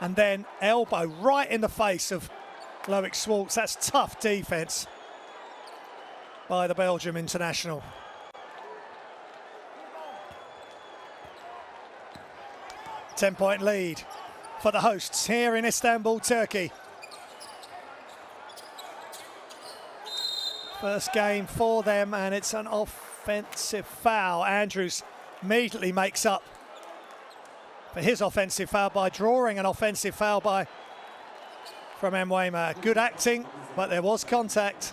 And then elbow right in the face of Loic Schwartz. That's tough defense by the Belgium international. Ten-point lead for the hosts here in Istanbul, Turkey. First game for them, and it's an offensive foul. Andrews immediately makes up for his offensive foul by drawing an offensive foul from Mwema. Good acting, but there was contact.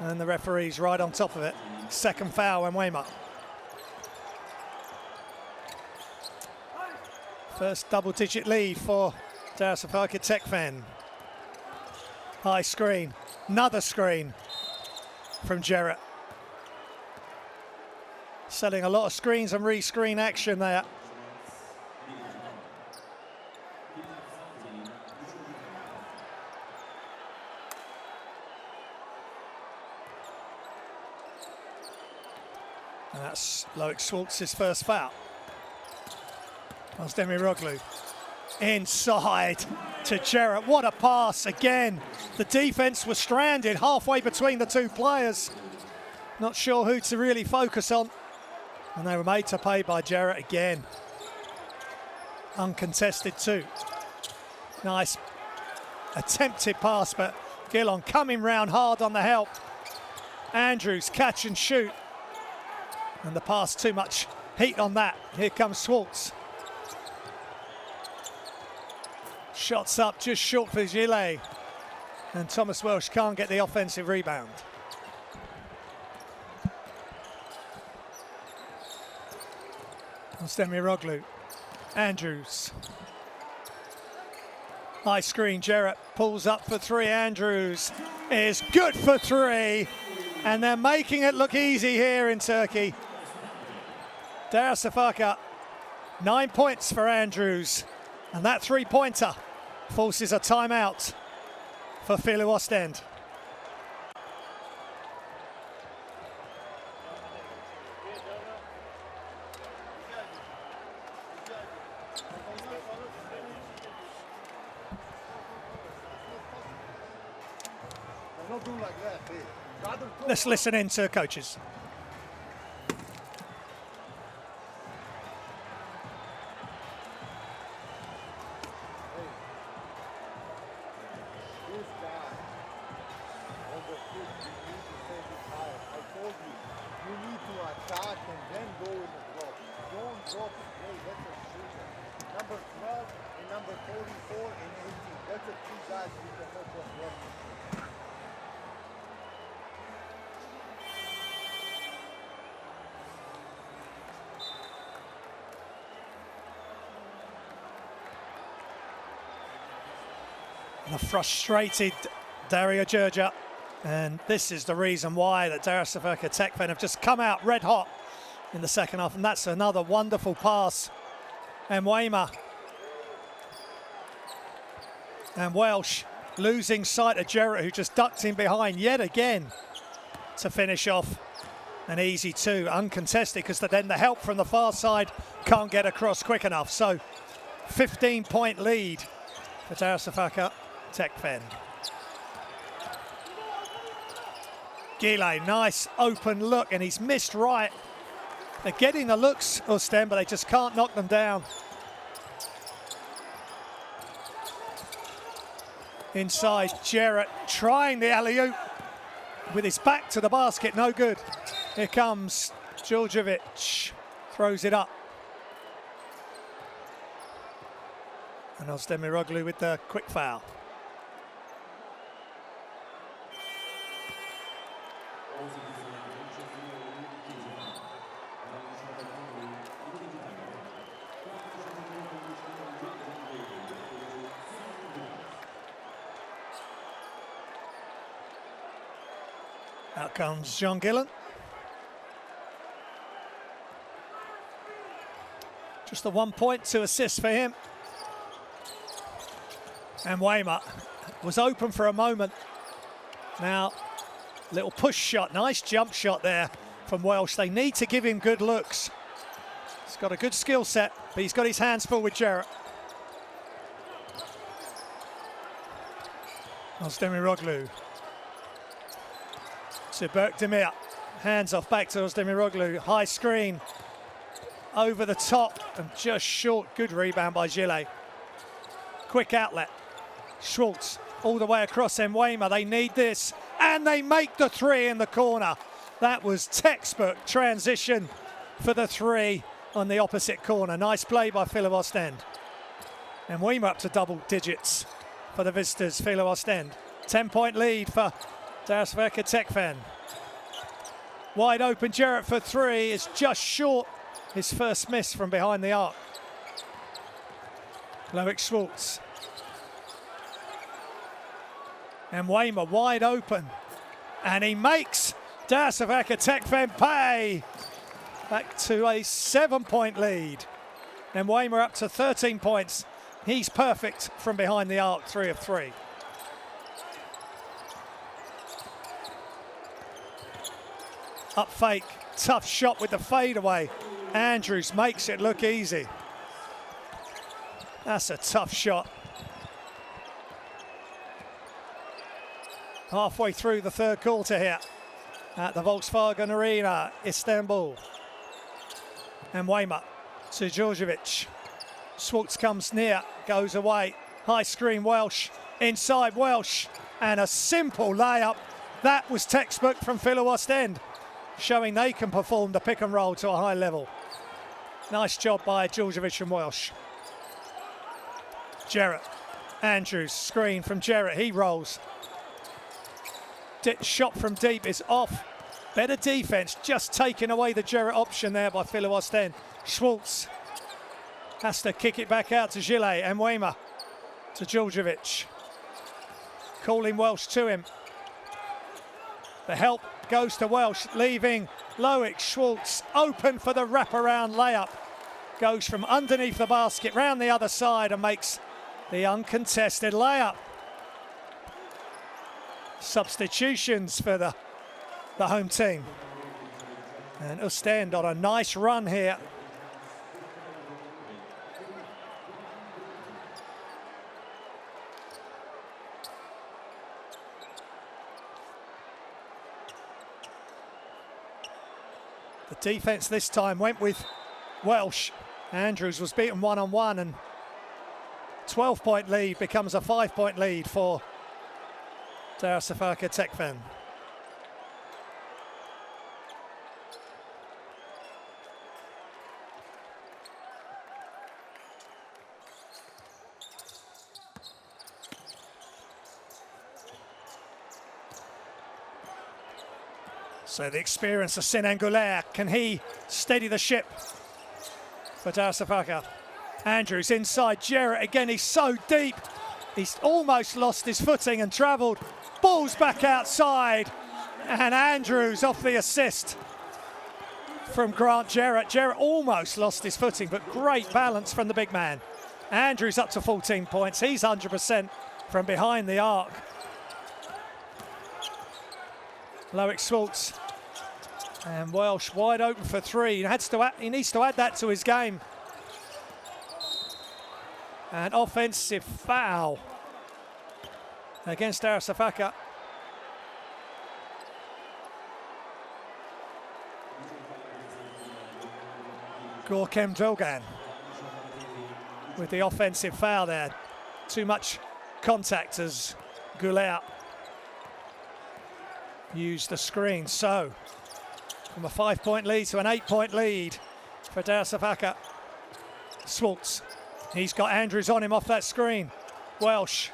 And the referee's right on top of it. Second foul, Mwema. First double-digit lead for Darussafaka Tekfen. High screen, another screen from Jarrett. Selling a lot of screens and re-screen action there. And that's Loic Schwartz's first foul. Oostende inside to Jarrett. What a pass again. The defense was stranded halfway between the 2 players. Not sure who to really focus on. And they were made to pay by Jarrett again. Uncontested too. Nice attempted pass, but Gillon coming round hard on the help. Andrews catch and shoot. And the pass, too much heat on that. Here comes Schwartz. Shots up just short for Gillet. And Thomas Welsh can't get the offensive rebound. Oostende. Andrews. High screen, Jarrett pulls up for 3. Andrews is good for 3. And they're making it look easy here in Turkey. Darussafaka, 9 points for Andrews. And that three-pointer forces a timeout for Filou Oostende. Don't do like that, hey. Let's listen in to coaches. This guy, on the pitch, you need to say this higher. I told you, you need to attack and then go in the drop. Don't drop and play, that's a shooter. Number 12 and number 44 and 18. That's the two guys you cannot just drop. A frustrated Dario Georgia, and this is the reason why that Darussafaka Tekfen have just come out red hot in the second half, and that's another wonderful pass. And Weimar and Welsh losing sight of Jarrett, who just ducked in behind yet again to finish off an easy two, uncontested, because then the help from the far side can't get across quick enough. So 15-point lead for Darussafaka Tekfen. Gile, nice open look, and he's missed right. They're getting the looks, Oostende, but they just can't knock them down. Inside, Jarrett trying the alley-oop with his back to the basket, no good. Here comes Djordjevic, throws it up. And Oostende with the quick foul. Out comes John Gillen. Just the 1 point, 2 assists for him. And Weimar was open for a moment. Now, little push shot, nice jump shot there from Welsh. They need to give him good looks. He's got a good skill set, but he's got his hands full with Jarrett. Ozdemir to Berkdemir, hands off back to Ozdemir. High screen over the top and just short. Good rebound by Gile. Quick outlet. Schwartz all the way across. And Weimar, they need this, and they make the three in the corner. That was textbook transition for the three on the opposite corner. Nice play by Filou Oostende. And Weimar up to double digits for the visitors, Filou Oostende. 10-point lead for Darussafaka Tekfen. Wide open, Jarrett for three is just short. His first miss from behind the arc. Loic Schwartz. And Weimar wide open. And he makes Darussafaka Tekfen pay. Back to a 7-point lead. And Weimar up to 13 points. He's perfect from behind the arc, 3 of 3. Up fake, tough shot with the fadeaway. Andrews makes it look easy. That's a tough shot. Halfway through the third quarter here at the Volkswagen Arena, Istanbul. And Weimar to Djordjevic. Schwartz comes near, goes away. High screen, Welsh. Inside, Welsh. And a simple layup. That was textbook from Filou Oostende, showing they can perform the pick and roll to a high level. Nice job by Djordjevic and Welsh. Jarrett. Andrews, screen from Jarrett. He rolls. Shot from deep is off. Better defense, just taking away the Jarrett option there by Filou Oostende. Schwartz has to kick it back out to Gile, and Weimar to Djordjevic. Calling Welsh to him. The help goes to Welsh, leaving Loic. Schwartz open for the wraparound layup. goes from underneath the basket round the other side and makes the uncontested layup. Substitutions for the home team. And Oostende on a nice run here. The defense this time went with Welsh. Andrews was beaten one-on-one, and 12-point lead becomes a 5-point lead for Darussafaka Tekfen. So the experience of Sinangulaire, can he steady the ship for Darussafaka? Andrews inside, Jarrett again, he's so deep. He's almost lost his footing and travelled. Ball's back outside, and Andrews off the assist from Grant Jarrett. Jarrett almost lost his footing, but great balance from the big man. Andrews up to 14 points. He's 100% from behind the arc. Loic Schwartz and Welsh wide open for three. He needs to add that to his game. An offensive foul against Darussafaka. Gorkem Drogan with the offensive foul there. Too much contact as Goulet used the screen. So from a 5-point lead to an 8-point lead for Darussafaka. Schwartz, he's got Andrews on him off that screen. Welsh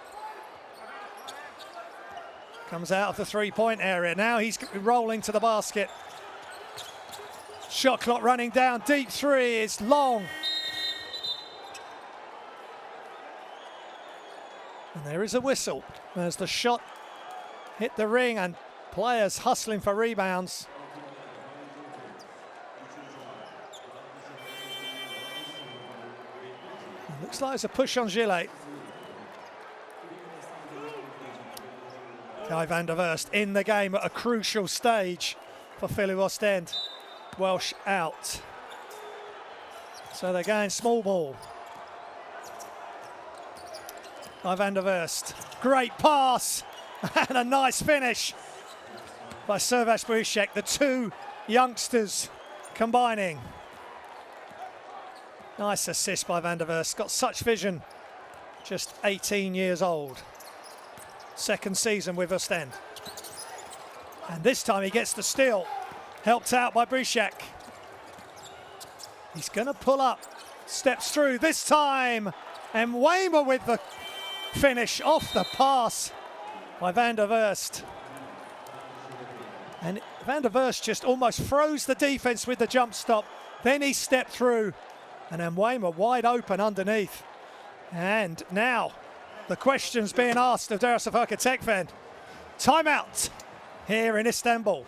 comes out of the 3-point area. Now he's rolling to the basket. Shot clock running down. Deep three is long. And there is a whistle as the shot hit the ring and players hustling for rebounds. Looks like it's a push on Gillet. Guy van der Verst in the game at a crucial stage for Filou Oostende. Welsh out. So they're going small ball. Guy van der Verst. Great pass and a nice finish by Servac Bouchek. The two youngsters combining. Nice assist by van der Verst. Got such vision. Just 18 years old. Second season with Oostende. And this time he gets the steal. Helped out by Bouchek. He's going to pull up. Steps through this time. And Weymouth with the finish off the pass by van der Verst. And van der Verst just almost froze the defense with the jump stop. Then he stepped through. And then Weymouth wide open underneath. And now the questions being asked of Darussafaka Tekfen. Timeout here in Istanbul.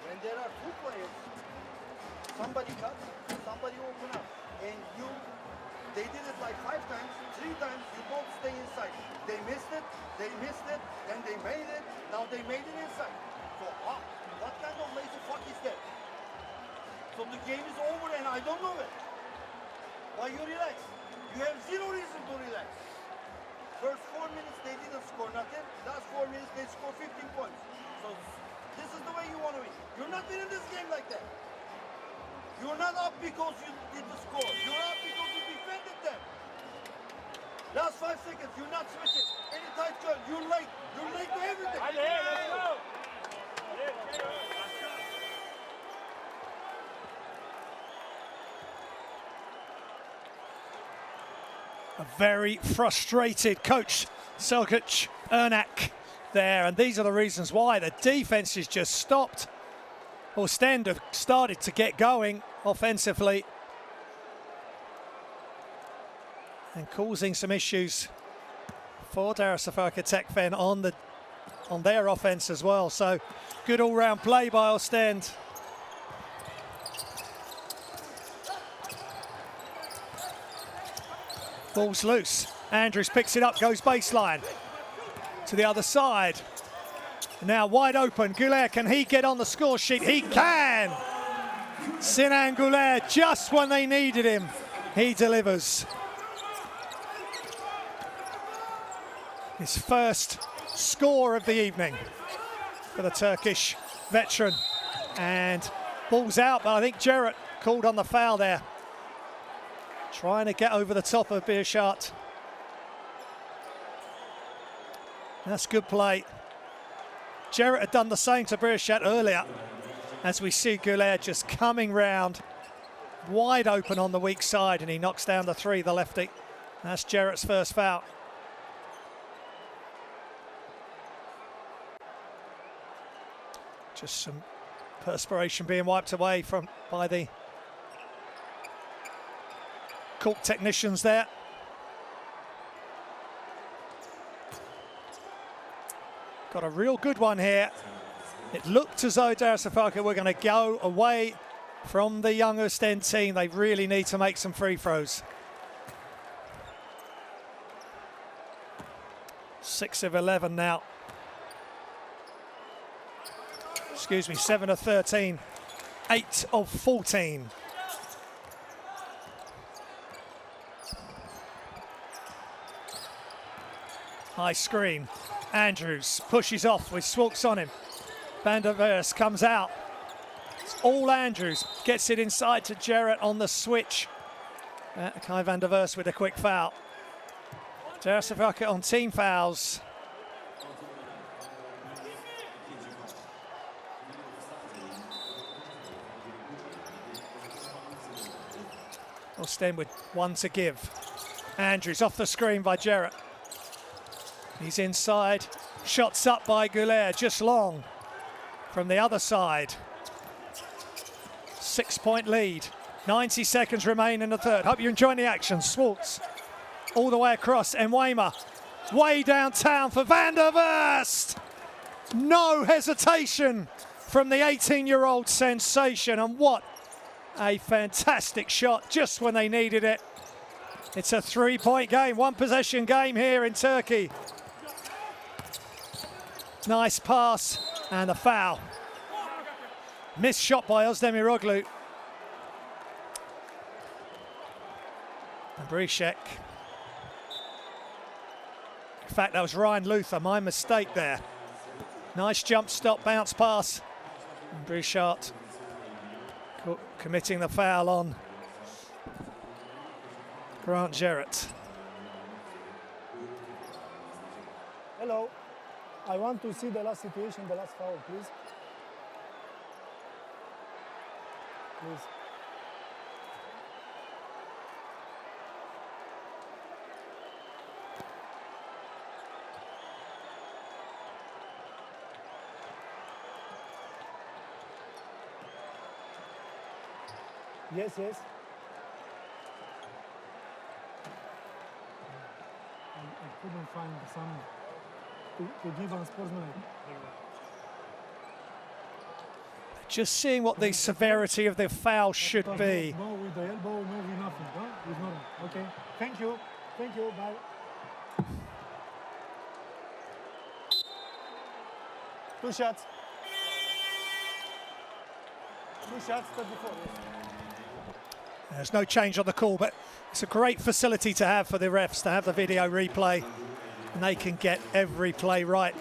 When there are two players, somebody cuts, somebody open up. And they did it like 5 times, 3 times, you both stay inside. They missed it, then they made it, now they made it inside. So what kind of lazy fuck is that? So the game is over and I don't know it. Why you relax? You have zero reason to relax. First 4 minutes they didn't score nothing. Last 4 minutes they scored 15 points. So this is the way you want to win. You're not winning this game like that. You're not up because you did the score. You're up because you defended them. Last 5 seconds, you're not switching. Any tight curl, you're late. You're late to everything. Let's go. A very frustrated coach, Selçuk Ernak there, and these are the reasons why the defense is just stopped. Oostende have started to get going offensively and causing some issues for Darussafaka Tekfen on their offense as well. So good all-round play by Oostende. Ball's loose. Andrews picks it up, goes baseline. To the other side. Now wide open. Goulet, can he get on the score sheet? He can! Sinan Goulet, just when they needed him, he delivers. His first score of the evening for the Turkish veteran. And ball's out, but I think Jarrett called on the foul there. Trying to get over the top of Birshat. That's good play. Jarrett had done the same to Birshat earlier. As we see Goulet just coming round, wide open on the weak side, and he knocks down the three, the lefty. That's Jarrett's first foul. Just some perspiration being wiped away by the court technicians there. Got a real good one here. It looked as though Darussafaka were going to go away from the young Oostende team. They really need to make some free throws. 6 of 11 now. Excuse me, 7 of 13. 8 of 14. High screen. Andrews pushes off with Swalks on him. Van der Vers comes out. It's all Andrews. Gets it inside to Jarrett on the switch. Kai van der Vers with a quick foul. Darussafaka on team fouls. Oostende with one to give. Andrews off the screen by Jarrett. He's inside. Shots up by Goulet, just long from the other side. 6-point lead. 90 seconds remain in the third. Hope you're enjoying the action. Swalks all the way across. And Weimer way downtown for Van der Vers. No hesitation from the 18-year-old sensation. And what a fantastic shot just when they needed it. It's a 3-point game, one possession game here in Turkey. Nice pass and a foul. Missed shot by Ozdemiroglu. And Brishek. In fact, that was Ryan Luther, my mistake there. Nice jump stop, bounce pass. And Brishek committing the foul on Grant Jarrett. Hello. I want to see the last situation, the last foul, please. Please. Yes, yes. I couldn't find some to give on sportsman. Just seeing what the severity of the foul should be. No, with the elbow, no, with nothing. No, with nothing. Okay. Thank you. Thank you. Bye. 2 shots. 2 shots, 34. There's no change on the call, but it's a great facility to have for the refs to have the video replay, and they can get every play right,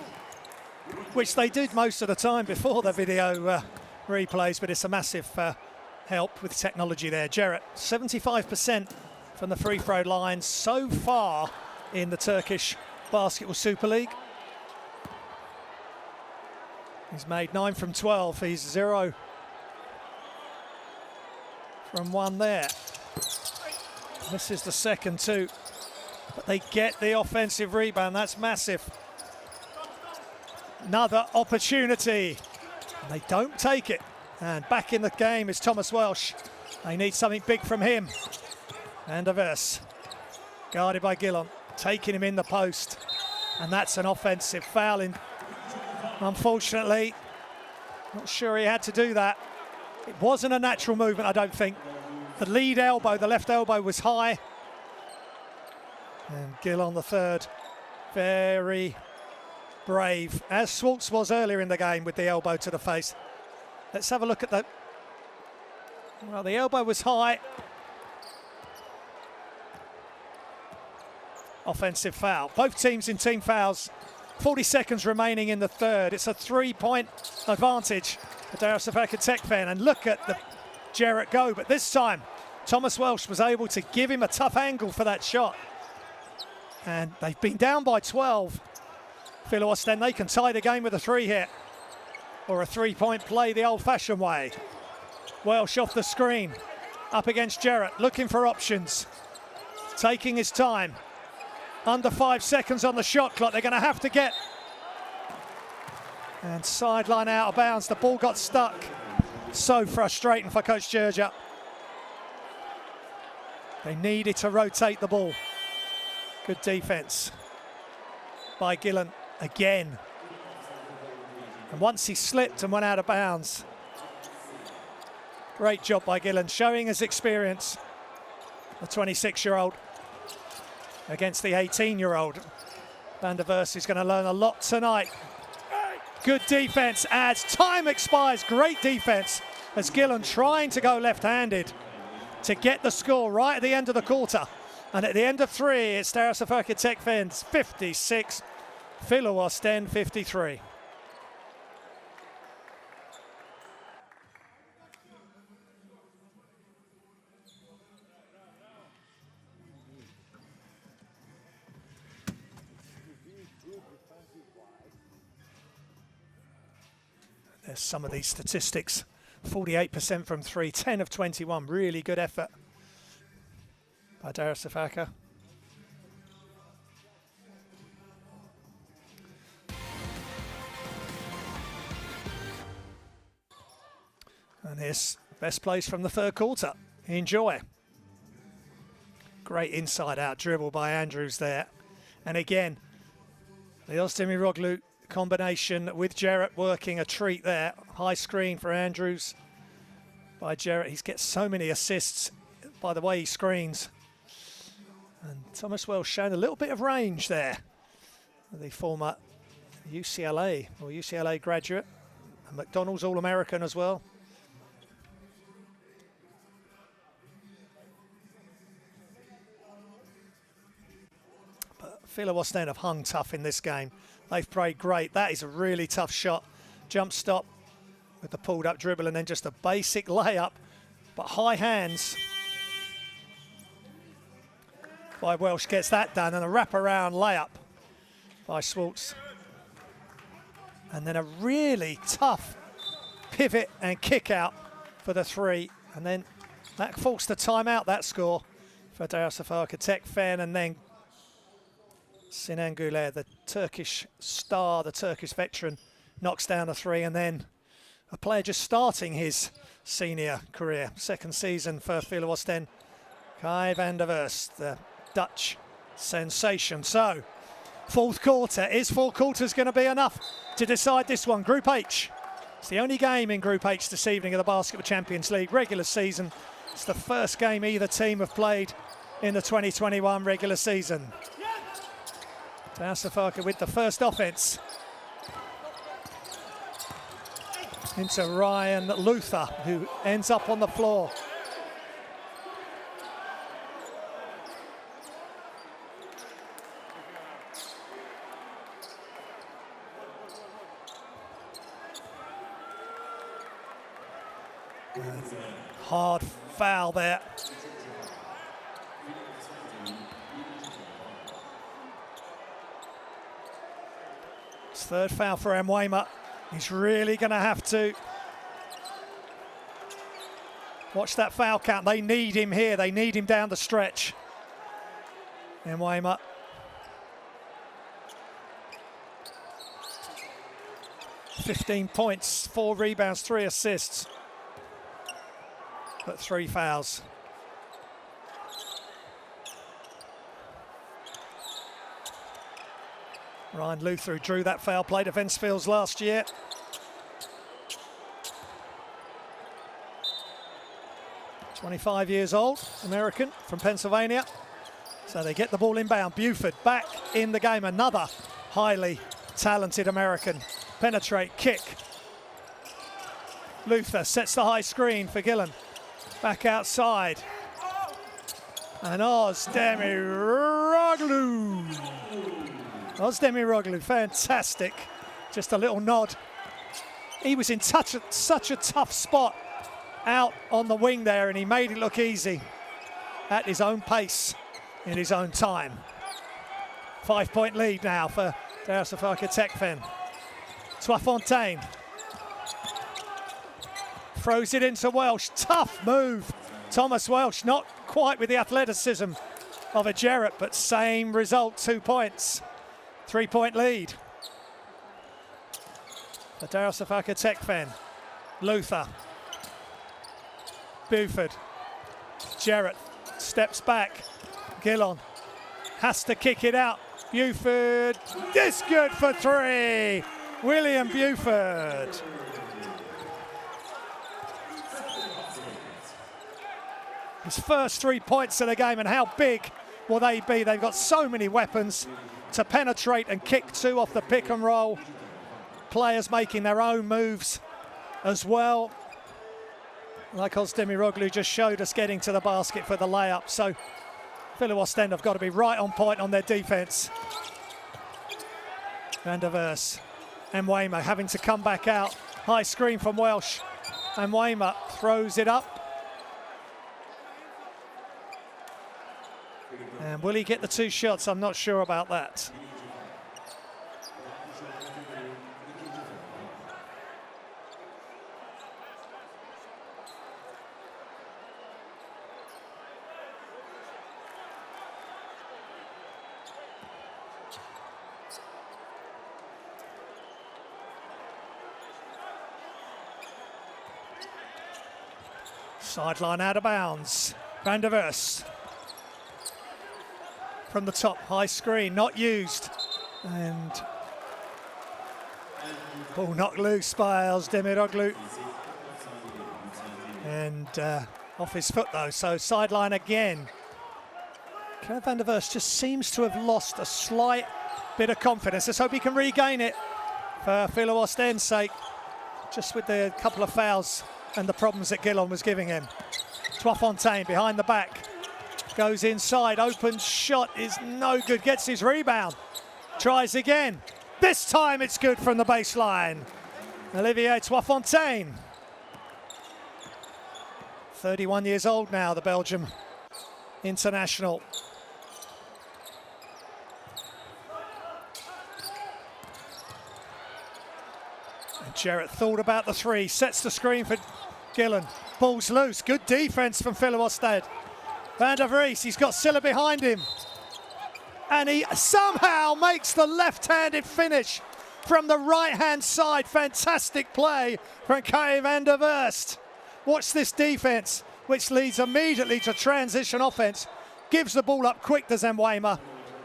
which they did most of the time before the video replays, but it's a massive help with technology there. Jarrett, 75% from the free throw line so far in the Turkish Basketball Super League. He's made 9 from 12. He's 0 from 1 there. This is the second too, but they get the offensive rebound. That's massive. Another opportunity. They don't take it. And back in the game is Thomas Welsh. They need something big from him. Van der Vers, guarded by Gillon, taking him in the post. And that's an offensive foul. Unfortunately, not sure he had to do that. It wasn't a natural movement, I don't think. The lead elbow, the left elbow was high. And Gill on the third. Very brave, as Schwartz was earlier in the game with the elbow to the face. Let's have a look at that. Well, the elbow was high. Offensive foul. Both teams in team fouls. 40 seconds remaining in the third. It's a 3-point advantage for Darussafaka Tekfen. And look at the Jarrett go. But this time, Thomas Welsh was able to give him a tough angle for that shot. And they've been down by 12. Filou Oostende, they can tie the game with a three here. Or a three-point play the old-fashioned way. Welsh off the screen. Up against Jarrett, looking for options. Taking his time. Under 5 seconds on the shot clock. They're going to have to get. And sideline out of bounds. The ball got stuck. So frustrating for Coach Gerger. They needed to rotate the ball. Good defense by Gillen again. And once he slipped and went out of bounds. Great job by Gillen, showing his experience. The 26-year-old against the 18-year-old. Van der Vers is going to learn a lot tonight. Good defense as time expires. Great defense as Gillen trying to go left-handed to get the score right at the end of the quarter. And at the end of three, it's Darussafaka Tekfen's 56, Filou Oostende 53. There's some of these statistics. 48% from three, 10 of 21. Really good effort by Darussafaka. And here's best plays from the third quarter. Enjoy. Great inside-out dribble by Andrews there. And again, the Oostende combination with Jarrett working a treat there. High screen for Andrews by Jarrett. He gets so many assists by the way he screens. And Thomas Welsh showing a little bit of range there. The former UCLA or UCLA graduate. And McDonald's All-American as well. But Filou Oostende have hung tough in this game. They've played great. That is a really tough shot. Jump stop with the pulled up dribble and then just a basic layup. But high hands by Welsh gets that done, and a wraparound layup by Schwartz. And then a really tough pivot and kick out for the three. And then that forced the timeout, that score for Darussafaka Tekfen. And then Sinan Güler, the Turkish star, the Turkish veteran, knocks down a three. And then a player just starting his senior career, second season for Filou Oostende, Kai van der Vers, the Dutch sensation. So, fourth quarter. Is 4 quarters going to be enough to decide this one? Group H. It's the only game in Group H this evening of the Basketball Champions League regular season. It's the first game either team have played in the 2021 regular season. Darussafaka with the first offense. Into Ryan Luther, who ends up on the floor. Hard foul there. It's third foul for Mwema. He's really going to have to watch that foul count. They need him here. They need him down the stretch. Mwema. $15 points, 4 rebounds, 3 assists. But 3 fouls. Ryan Luther, who drew that foul, played at Ventspils last year. '25 years old, American from Pennsylvania. So they get the ball inbound. Buford back in the game. Another highly talented American. Penetrate, kick. Luther sets the high screen for Gillen. Back outside. And Oostende. Oostende, fantastic. Just a little nod. He was in such a tough spot out on the wing there, and he made it look easy at his own pace, in his own time. 5-point lead now for Darussafaka Tekfen. Swafontaine throws it into Welsh. Tough move. Thomas Welsh, not quite with the athleticism of a Jarrett, but same result, 2 points. 3-point lead for Darussafaka Tekfen. Luther. Buford. Jarrett steps back. Gillon has to kick it out. Buford, this good for 3. William Buford. His first 3 points of the game, and how big will they be? They've got so many weapons to penetrate and kick 2 off the pick and roll. Players making their own moves as well. Like Oostende just showed us, getting to the basket for the layup. So Filou Oostende have got to be right on point on their defense. Van der Vers. Mwema having to come back out. High screen from Welsh. Mwema throws it up. And will he get the 2 shots? I'm not sure about that. Sideline out of bounds. Van der Vers. From the top, high screen, not used. And ball knocked loose by Oostende. And off his foot though, so sideline again. Van der Vers just seems to have lost a slight bit of confidence. Let's hope he can regain it for Filou Oostende's sake. Just with the couple of fouls and the problems that Gillon was giving him. Swafontaine behind the back. Goes inside, open shot is no good, gets his rebound. Tries again. This time it's good from the baseline. Olivier Swafontaine. 31 years old now, the Belgium international. And Jarrett thought about the 3, sets the screen for Gillen. Ball's loose, good defense from Filou Oostende. Van der Vries, he's got Silla behind him. And he somehow makes the left-handed finish from the right-hand side. Fantastic play from Kai van der Verst. Watch this defense, which leads immediately to transition offense. Gives the ball up quick to Mwema.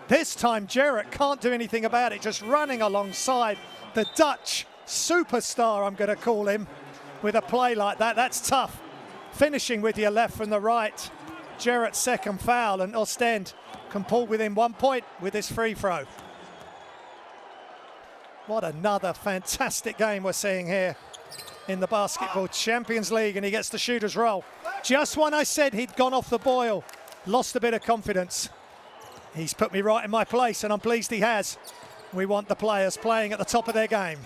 This time Jarrett can't do anything about it, just running alongside the Dutch superstar, I'm going to call him, with a play like that. That's tough. Finishing with your left from the right. Jarrett's second foul, and Oostende can pull within 1 point with this free throw. What another fantastic game we're seeing here in the Basketball Champions League, and he gets the shooter's roll. Just when I said he'd gone off the boil, lost a bit of confidence. He's put me right in my place, and I'm pleased he has. We want the players playing at the top of their game.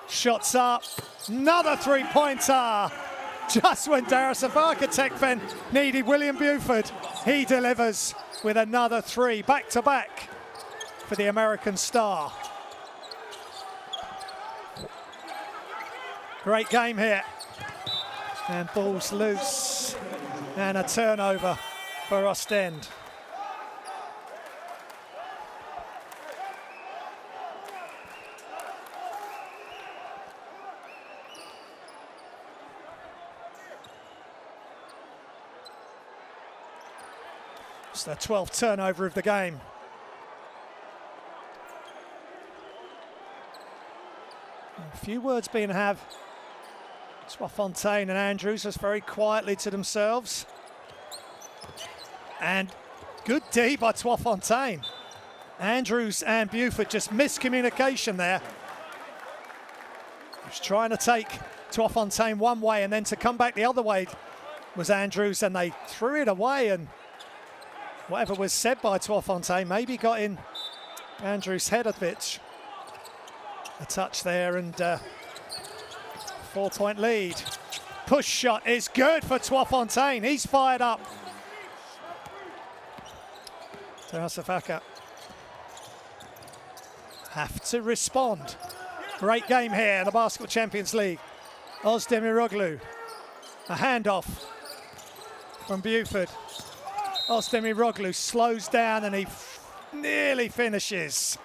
Shots up, another 3-pointer. Just when Darussafaka Tekfen needed William Buford, he delivers with another 3, back-to-back for the American star. Great game here. And ball's loose. And a turnover for Oostende. It's the 12th turnover of the game. A few words being had. Swafontaine and Andrews just very quietly to themselves. And good D by Fontaine. Andrews and Buford, just miscommunication there. He was trying to take Fontaine one way, and then to come back the other way was Andrews, and they threw it away, and whatever was said by Fontaine maybe got in Andrews' head a bit. A touch there, and 4-point lead. Push shot is good for Fontaine. He's fired up. Darussafaka have to respond. Great game here in the Basketball Champions League. Oostende, a handoff from Buford. Oostende slows down, and he nearly finishes.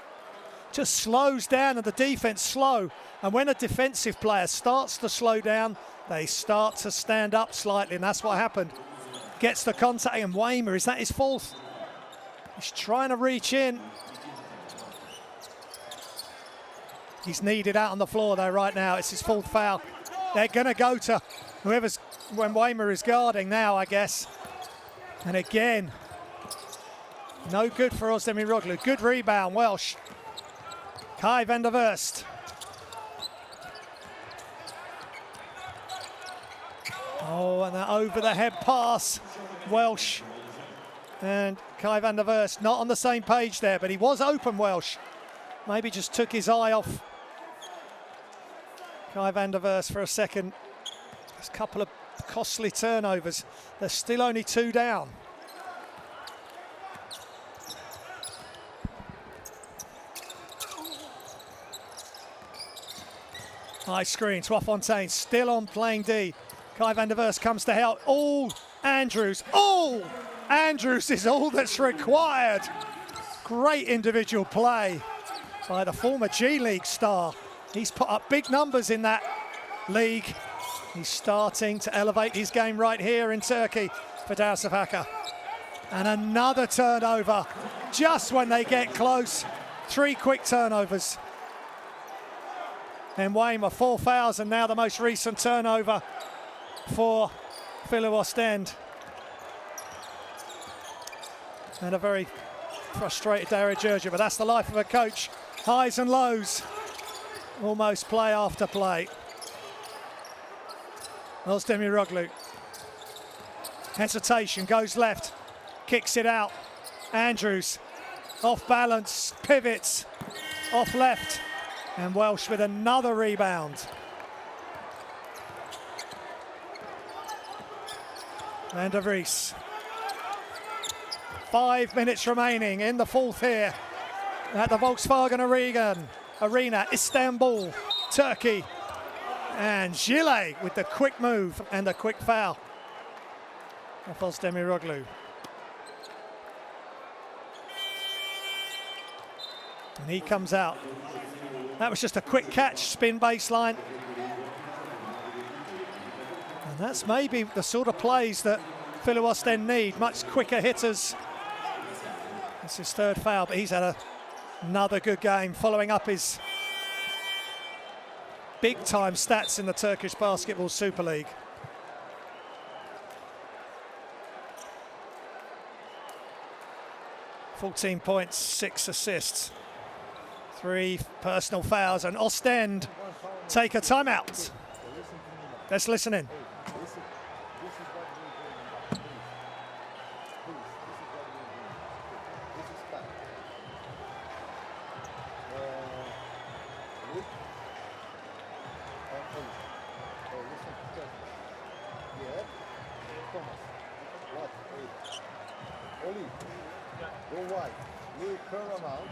Just slows down, and the defense slow. And when a defensive player starts to slow down, they start to stand up slightly, and that's what happened. Gets the contact, and Weimer, is that his fourth? He's trying to reach in. He's needed out on the floor though right now. It's his fourth foul. They're going to go to when Weimer is guarding now, I guess. And again, no good for Oostende. Good rebound, Welsh. Kai van der Verst. Oh, and that over-the-head pass. Welsh and Kai van der Verst not on the same page there, but he was open, Welsh. Maybe just took his eye off Kai van der Verst for a second. There's a couple of costly turnovers. There's still only 2 down. High screen, Fontaine still on playing D. Kai van der Verst comes to help. Andrews. Andrews is all that's required. Great individual play by the former G League star. He's put up big numbers in that league. He's starting to elevate his game right here in Turkey for Darussafaka. And another turnover just when they get close. 3 quick turnovers. And Weimer, 4 fouls, and now the most recent turnover for Filou Oostende. And a very frustrated Darussafaka, but that's the life of a coach. Highs and lows, almost play after play. Oostende. Hesitation, goes left, kicks it out. Andrews, off balance, pivots, off left. And Welsh with another rebound. Van der Vries. 5 minutes remaining in the fourth here at the Volkswagen Arena, Istanbul, Turkey. And Gile with the quick move and the quick foul. Oostende. And he comes out. That was just a quick catch, spin baseline. And that's maybe the sort of plays that Filou Oostende need, much quicker hitters. It's his 3rd foul, but he's had another good game, following up his big-time stats in the Turkish Basketball Super League. "14 points, 6 assists. 3 personal fouls, and Oostende take a timeout. Let's listen in. Go wide. You turn around,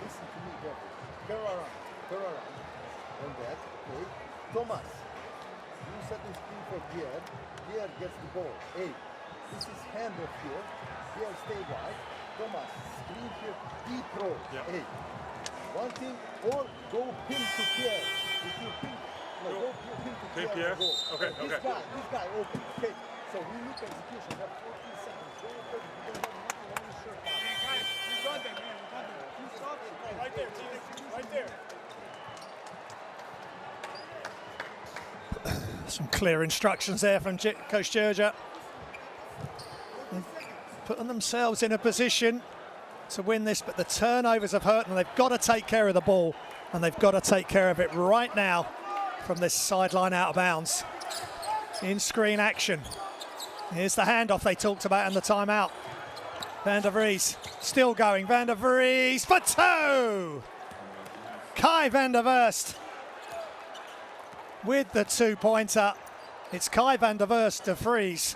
listen to me carefully. Turn around. On that, okay. Thomas, you set the screen for Pierre. Pierre gets the ball. Hey, this is handoff here. Pierre stay wide. Thomas, screen here, deep throw. Yeah. Hey, one thing, or go pin to Pierre. If you pin, go pin to Pierre. Okay. This guy open. Okay, so we look at execution. We have 14 seconds. Go open. We don't have nothing on the shirt. You got them, man. You got them. You saw it. Right there, team. Right there. Some clear instructions there from Coach Georgia. putting themselves in a position to win this, but the turnovers have hurt them. They've got to take care of the ball, and they've got to take care of it right now from this sideline out of bounds. In screen action. Here's the handoff they talked about in the timeout. Van der Vries still going. Van der Vries for two! Kai van der Verst with the two-pointer. It's Kai van der Verst de Vries,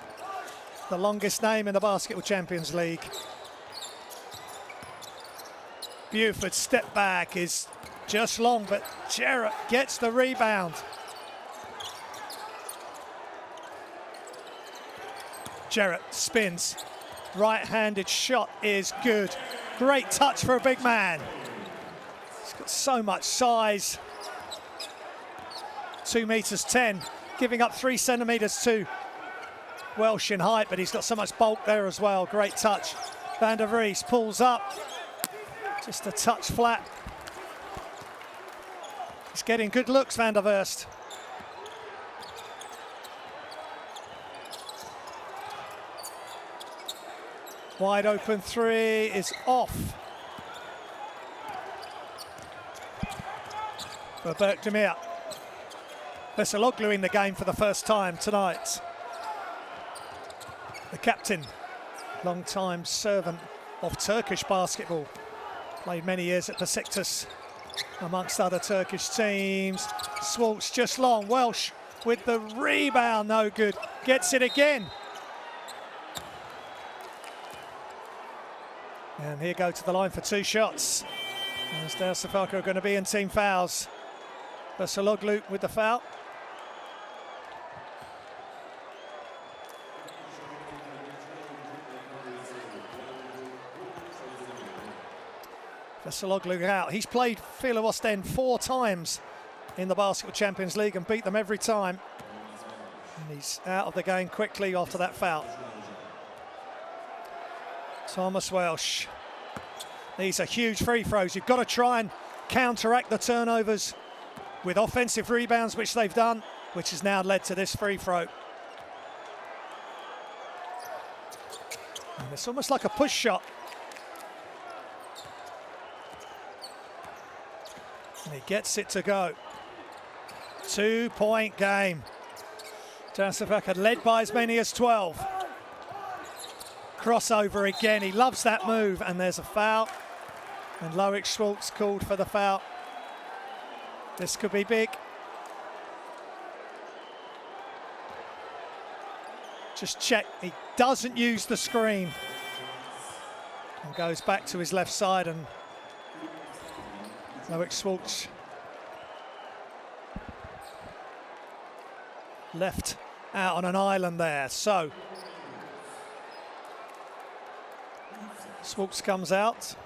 the longest name in the Basketball Champions League. Buford's step back is just long, but Jarrett gets the rebound. Jarrett spins. Right-handed shot is good. Great touch for a big man. He's got so much size. 2 meters 10, giving up 3 centimeters to Welsh in height, but he's got so much bulk there as well. Great touch. Van der Vries pulls up. Just a touch flat. He's getting good looks, Van der Verst. Wide open three is off. For Berkdemir. Veseloglu in the game for the first time tonight. The captain, long-time servant of Turkish basketball. Played many years at Besiktas, amongst other Turkish teams. Schwartz just long. Welsh with the rebound, no good. Gets it again. And here go to the line for 2 shots. As Darussafaka are going to be in team fouls. Veseloglu with the foul. Veseloglu out. He's played Filou Oostende 4 times in the Basketball Champions League and beat them every time. And he's out of the game quickly after that foul. Thomas Welsh. These are huge free throws. You've got to try and counteract the turnovers with offensive rebounds, which they've done, which has now led to this free throw. And it's almost like a push shot. And he gets it to go. 2-point game. Darussafaka led by as many as 12. Crossover again. He loves that move, and there's a foul. And Loic Schwartz called for the foul. This could be big. Just check. He doesn't use the screen. And goes back to his left side, and Loic Schwartz left out on an island there. So Schwartz comes out.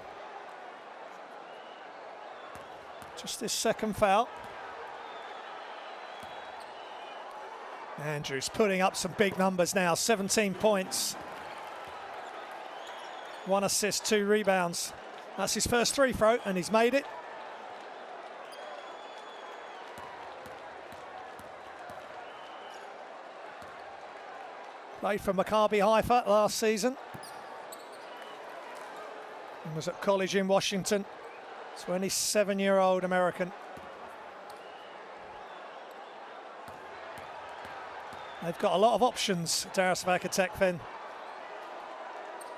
Just his second foul. Andrews putting up some big numbers now. 17 points. 1 assist, 2 rebounds. That's his first free throw, and he's made it. Played for Maccabi Haifa last season. And was at college in Washington. 27-year-old American. They've got a lot of options, Darussafaka Tekfen.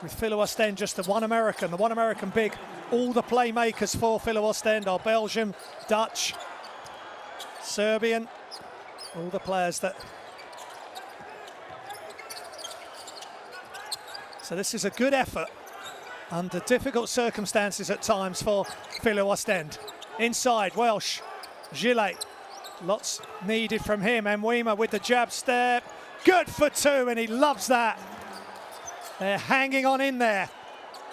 With Filou Oostende, just the one American big. All the playmakers for Filou Oostende are Belgian, Dutch, Serbian. All the players that... So this is a good effort under difficult circumstances at times for Filou Oostende. Inside, Welsh, Gillet. Lots needed from him. Mwima with the jab step. Good for 2, and he loves that. They're hanging on in there,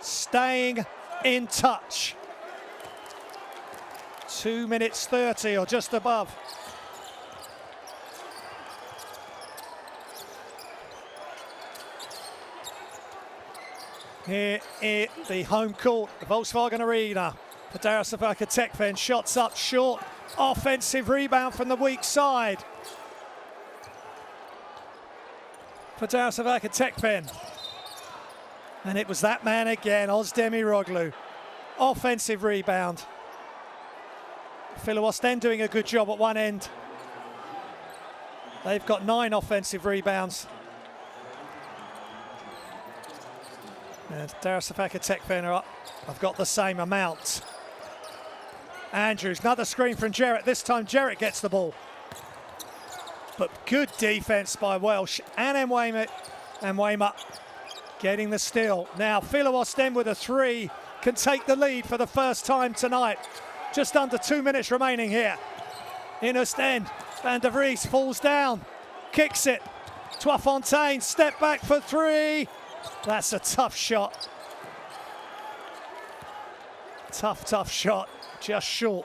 staying in touch. 2 minutes 30 or just above. Here at the home court, the Volkswagen Arena, for Darussafaka Tekfen. Shots up short. Offensive rebound from the weak side for Darussafaka Tekfen. And it was that man again, Oostende. Offensive rebound. Filou Oostende doing a good job at one end. They've got 9 offensive rebounds. And Darussafaka Tekfen are up. I've got the same amount. Andrews, another screen from Jarrett. This time Jarrett gets the ball. But good defense by Welsh and Mwema getting the steal. Now Filou Oostende with a 3 can take the lead for the first time tonight. Just under 2 minutes remaining here in Oostende. Van der Vries falls down, kicks it. Twafontein, step back for 3. That's a tough shot. Tough shot, just short.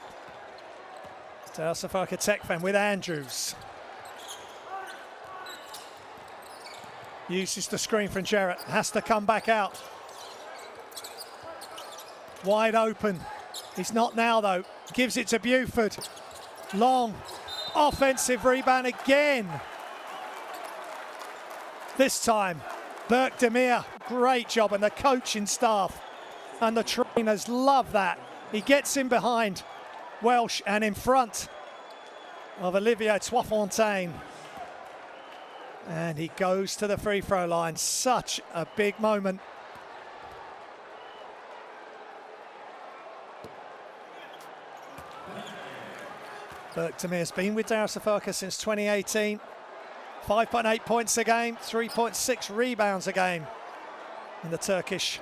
Darussafaka Tekfen with Andrews. Uses the screen from Jarrett, has to come back out. Wide open. He's not now though. Gives it to Buford. Long. Offensive rebound again. This time, Burke Demir. Great job, and the coaching staff and the trainers love that. He gets in behind Welsh and in front of Olivier Twafontein. And he goes to the free throw line. Such a big moment. Burke Demir's been with Darussafaka since 2018. 5.8 points a game, 3.6 rebounds a game in the Turkish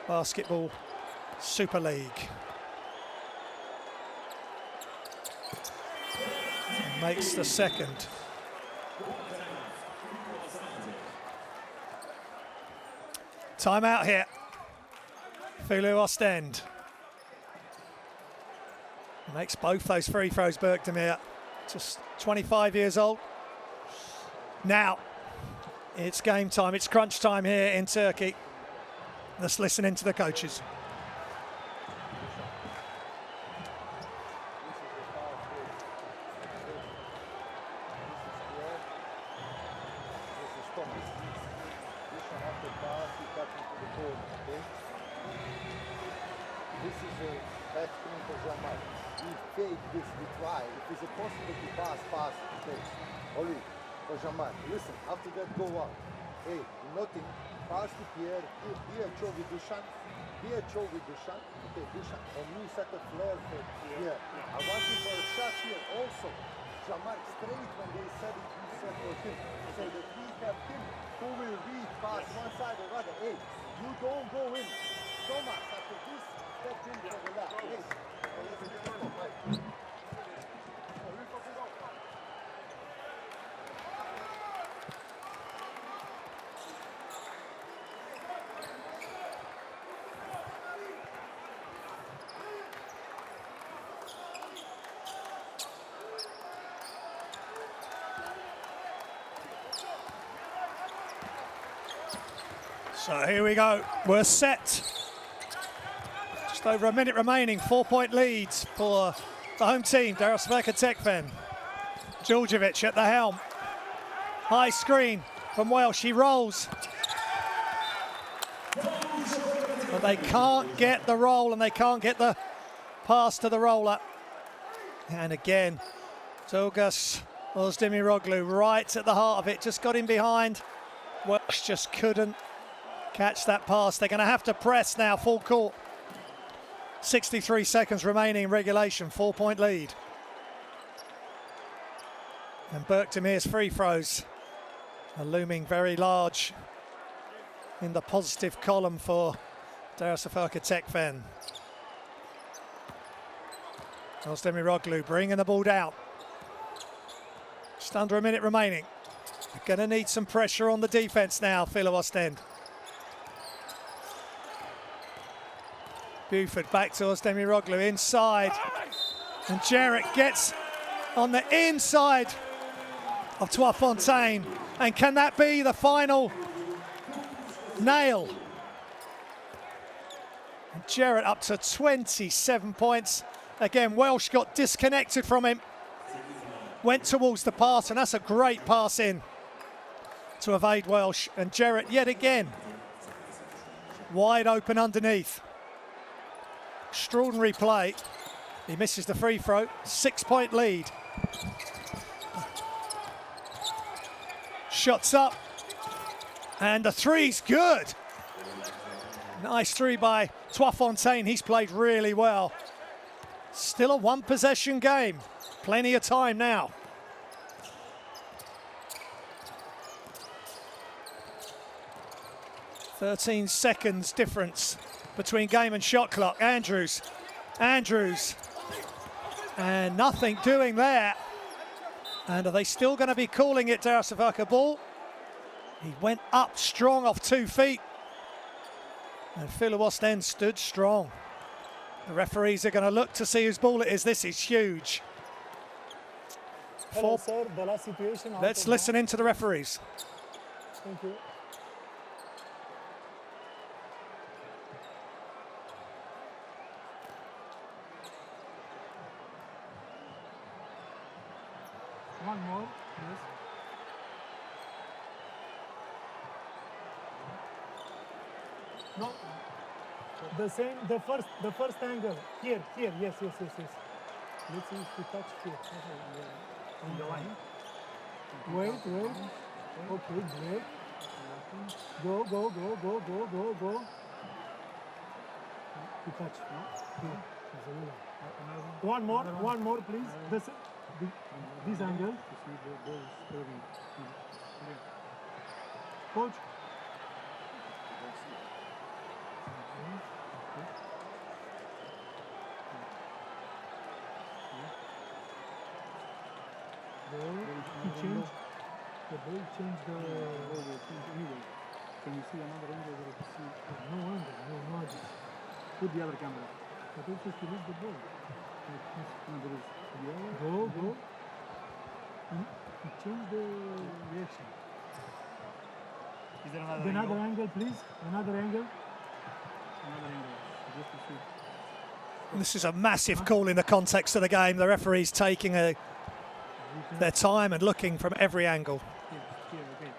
Basketball Super League. And makes the second. Timeout here. Filou Oostende. Makes both those free throws, Burke Demir. Just 25 years old. Now, it's game time. It's crunch time here in Turkey. Let's listen in to the coaches. This is a back screen for Jamal. We fake this, we try. If it's possible to pass, okay. Oli, for Jamal, listen, after that go up. Hey, nothing, pass to Pierre, here show with Dushan, okay, Dushan, and me set a flare for here. I want you for a shot here also. Jamal, straight when they said it, you said for him. So that we have him who will read pass one side or other. Hey, you don't go in. Thomas, after this, step in for the left. Hey. So here we go. We're set. Just over a minute remaining. 4-point leads for the home team, Darussafaka Tekfen. Djordjevic at the helm. High screen from Welsh. He rolls. But they can't get the roll and they can't get the pass to the roller. And again, Turgos Oostende right at the heart of it. Just got in behind. Welsh just couldn't catch that pass. They're going to have to press now, full court. 63 seconds remaining in regulation, 4-point lead. And Burke Demir's free throws are looming very large in the positive column for Darussafaka Tekfen. Oostende bringing the ball down. Just under a minute remaining. They're going to need some pressure on the defense now, Filou Oostende. Buford back to Oostende inside. And Jarrett gets on the inside of Twafontein. And can that be the final nail? And Jarrett up to 27 points. Again, Welsh got disconnected from him. Went towards the pass, and that's a great pass in to evade Welsh. And Jarrett yet again wide open underneath. Extraordinary play. He misses the free throw. 6-point lead. Shots up. And the three's good. Nice three by Fontaine. He's played really well. Still a one-possession game. Plenty of time now. "13 seconds difference between game and shot clock. Andrews. And nothing doing there. And are they still going to be calling it Darussafaka ball? He went up strong off 2 feet. And Filou Oostende stood strong. The referees are going to look to see whose ball it is. This is huge. Hello, sir. The last situation. Let's listen in to the referees. Thank you. One more, yes. No, the same. The first angle. Here. Yes. Let's see if we touch here. On the line. Wait. Okay, great. Go. We touch. Here. One more, please. This angle. Coach. The ball changed the anyway. Can you see another angle where you see? No angle, no angle. Put the other camera. But also to reach the ball. Go. It changed the reaction. Is there another angle, please? Another angle. Just to see. This is a massive call in the context of the game. The referee's taking their time and looking from every angle. Here, okay.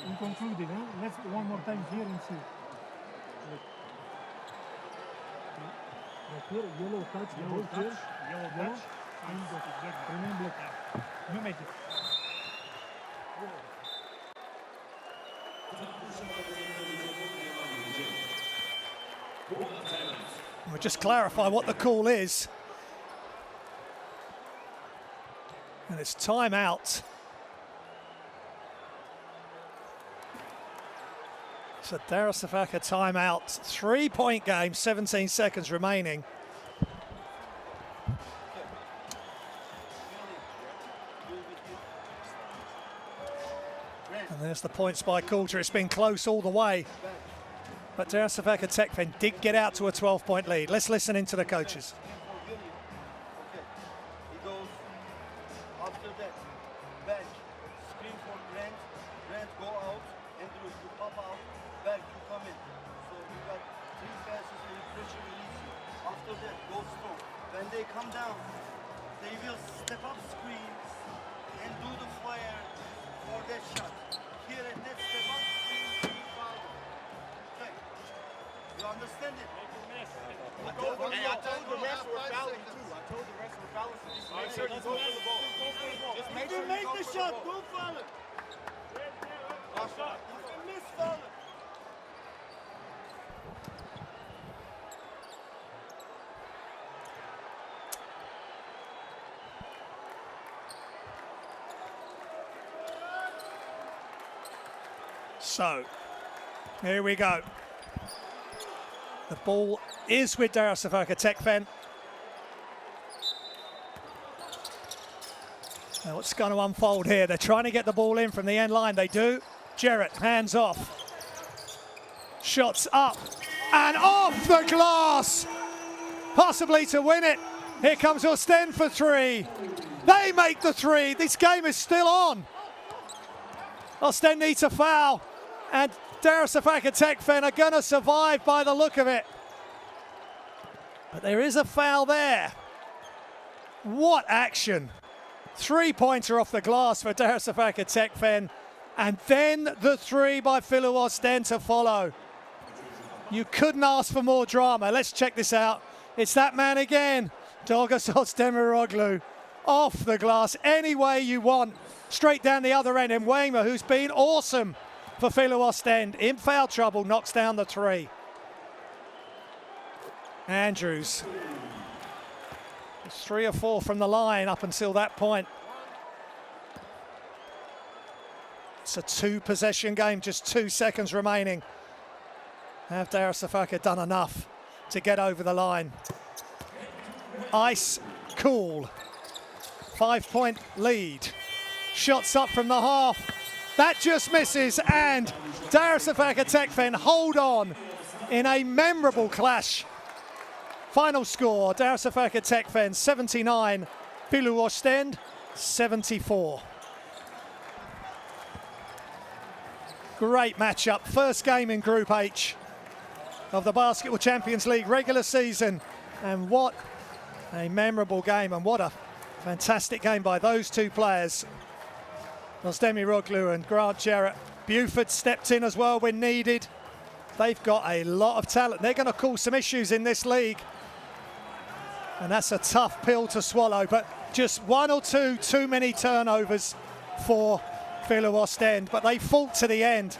We concluded, huh? Let's one more time here and see. Right here, yellow touch, yellow touch, and remain black. You make it. We'll just clarify what the call is. And it's timeout. It's a Darussafaka timeout. 3-point game, 17 seconds remaining. And there's the points by Coulter. It's been close all the way. But Darussafaka Tekfen did get out to a 12-point lead. Let's listen into the coaches. Okay. He goes after that. Back. Screen for Grant. Grant go out. Andrews, you pop out. Back, you come in. So we got 3 passes and pressure release you. After that, go strong. When they come down, they will step up screen and do the flare for that shot. Here and that step up screen, foul. Okay. You understand it? Hey, I told the rest were fouling too. Just make sure you go for the ball. Just make sure you make go the for shot, the ball. don't foul it. You can miss foul it. So, here we go. The ball is with Darussafaka Tekfen. Now what's going to unfold here? They're trying to get the ball in from the end line. They do. Jarrett, hands off. Shots up and off the glass. Possibly to win it. Here comes Oostende for three. They make the three. This game is still on. Oostende needs a foul, and Darussafaka Tekfen are going to survive by the look of it. But there is a foul there. What action. Three-pointer off the glass for Darussafaka Tekfen, and then the three by Filou Oostende to follow. You couldn't ask for more drama. Let's check this out. It's that man again, Darussafaka Tekfen, off the glass any way you want. Straight down the other end, and Weymouth, who's been awesome for Filou Oostende, in foul trouble, knocks down the three. Andrews. It's 3 or 4 from the line up until that point. It's a 2-possession game, just 2 seconds remaining. Have Darussafaka done enough to get over the line? Ice cool. 5-point lead. Shots up from the half. That just misses, and Darussafaka Tekfen hold on in a memorable clash. Final score, Darussafaka Tekfen 79, Filou Oostende 74. Great matchup. First game in Group H of the Basketball Champions League regular season. And what a memorable game, and what a fantastic game by those two players. Ozdemir and Grant Jarrett. Buford stepped in as well when needed. They've got a lot of talent. They're going to cause some issues in this league. And that's a tough pill to swallow, but just 1 or 2 too many turnovers for Filou Oostende, but they fought to the end.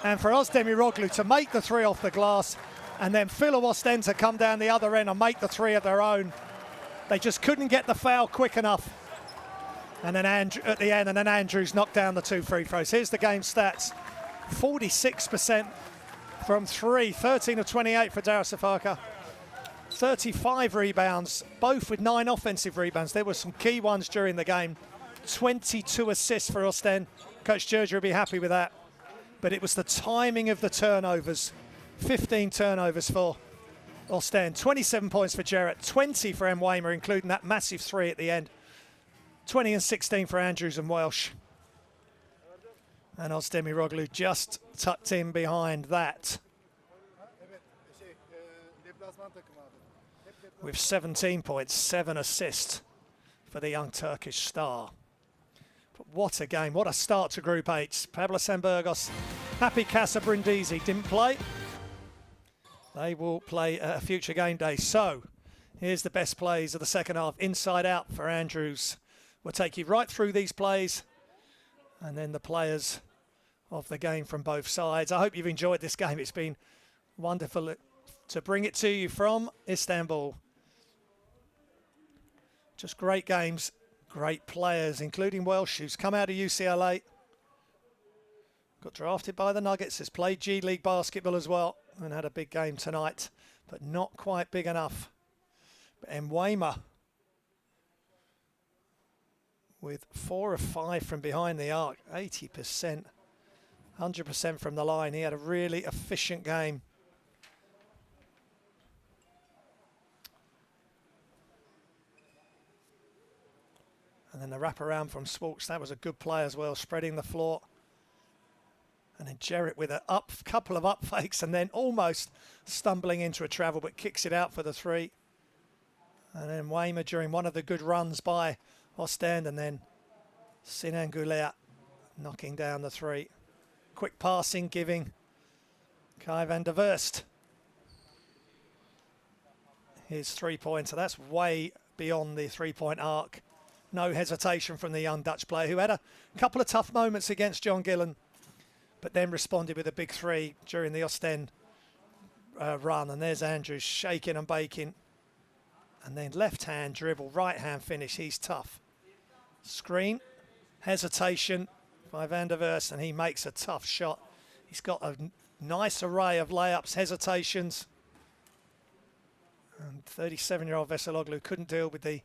And for Ozdemir to make the three off the glass, and then Filou Oostende to come down the other end and make the three of their own. They just couldn't get the foul quick enough. And then at the end, and then Andrews knocked down the 2 free throws. Here's the game stats. 46% from three, 13 of 28 for Darussafaka. 35 rebounds, both with 9 offensive rebounds. There were some key ones during the game. 22 assists for Oostende. Coach Georgia will be happy with that. But it was the timing of the turnovers. 15 turnovers for Oostende. 27 points for Jarrett, 20 for Weymouth, including that massive three at the end. 20 and 16 for Andrews and Welsh. And Ozdemir just tucked in behind that, with 17 points, 7 assists for the young Turkish star. But what a game, what a start to Group H. Pablo Sanburgos, Happy Casa Brindisi didn't play. They will play a future game day. So here's the best plays of the second half. Inside out for Andrews. We'll take you right through these plays, and then the players of the game from both sides. I hope you've enjoyed this game. It's been wonderful to bring it to you from Istanbul. Just great games, great players, including Welsh, who's come out of UCLA. Got drafted by the Nuggets, has played G League basketball as well, and had a big game tonight, but not quite big enough. But Weymouth, with 4 of 5 from behind the arc, 80%, 100% from the line. He had a really efficient game. And then the wraparound from Swalks, that was a good play as well, spreading the floor. And then Jarrett with a couple of up fakes, and then almost stumbling into a travel, but kicks it out for the three. And then Weymouth during one of the good runs by Oostende, and then Sinan Goulet knocking down the three. Quick passing, giving Kai van der Verst his 3-pointer. That's way beyond the 3-point arc. No hesitation from the young Dutch player, who had a couple of tough moments against John Gillen, but then responded with a big three during the Oostende run. And there's Andrews shaking and baking. And then left hand dribble, right hand finish. He's tough. Screen, hesitation by Van der Verst, and he makes a tough shot. He's got a nice array of layups, hesitations. And 37-year-old Veseloglu couldn't deal with the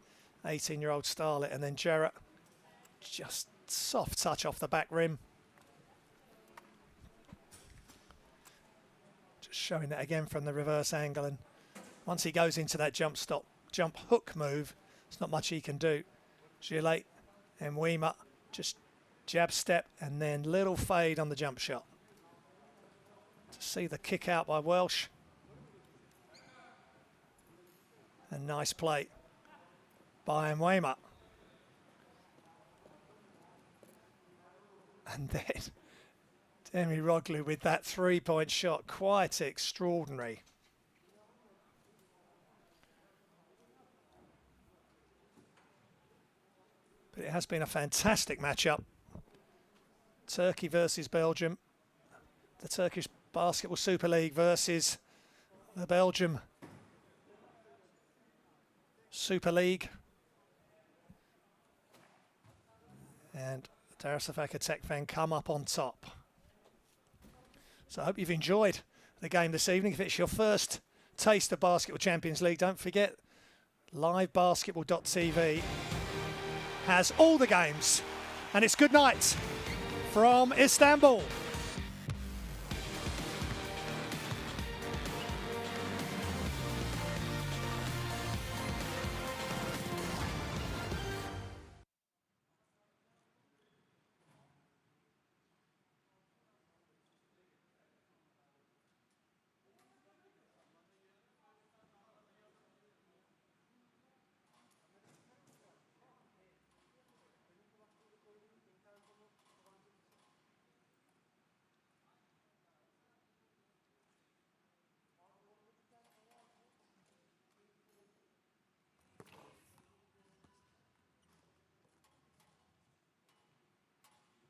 18-year-old starlet. And then Jarrett, just soft touch off the back rim. Just showing that again from the reverse angle. And once he goes into that jump stop, jump hook move. There's not much he can do. Gillet and Weimer just jab step and then little fade on the jump shot. To see the kick out by Welsh. A nice play by Weimer. And then Demi Roglu with that three-point shot, quite extraordinary. But it has been a fantastic matchup. Turkey versus Belgium. The Turkish Basketball Super League versus the Belgium Super League. And Darussafaka Tekfen come up on top. So I hope you've enjoyed the game this evening. If it's your first taste of Basketball Champions League, don't forget livebasketball.tv has all the games. And it's good night from Istanbul.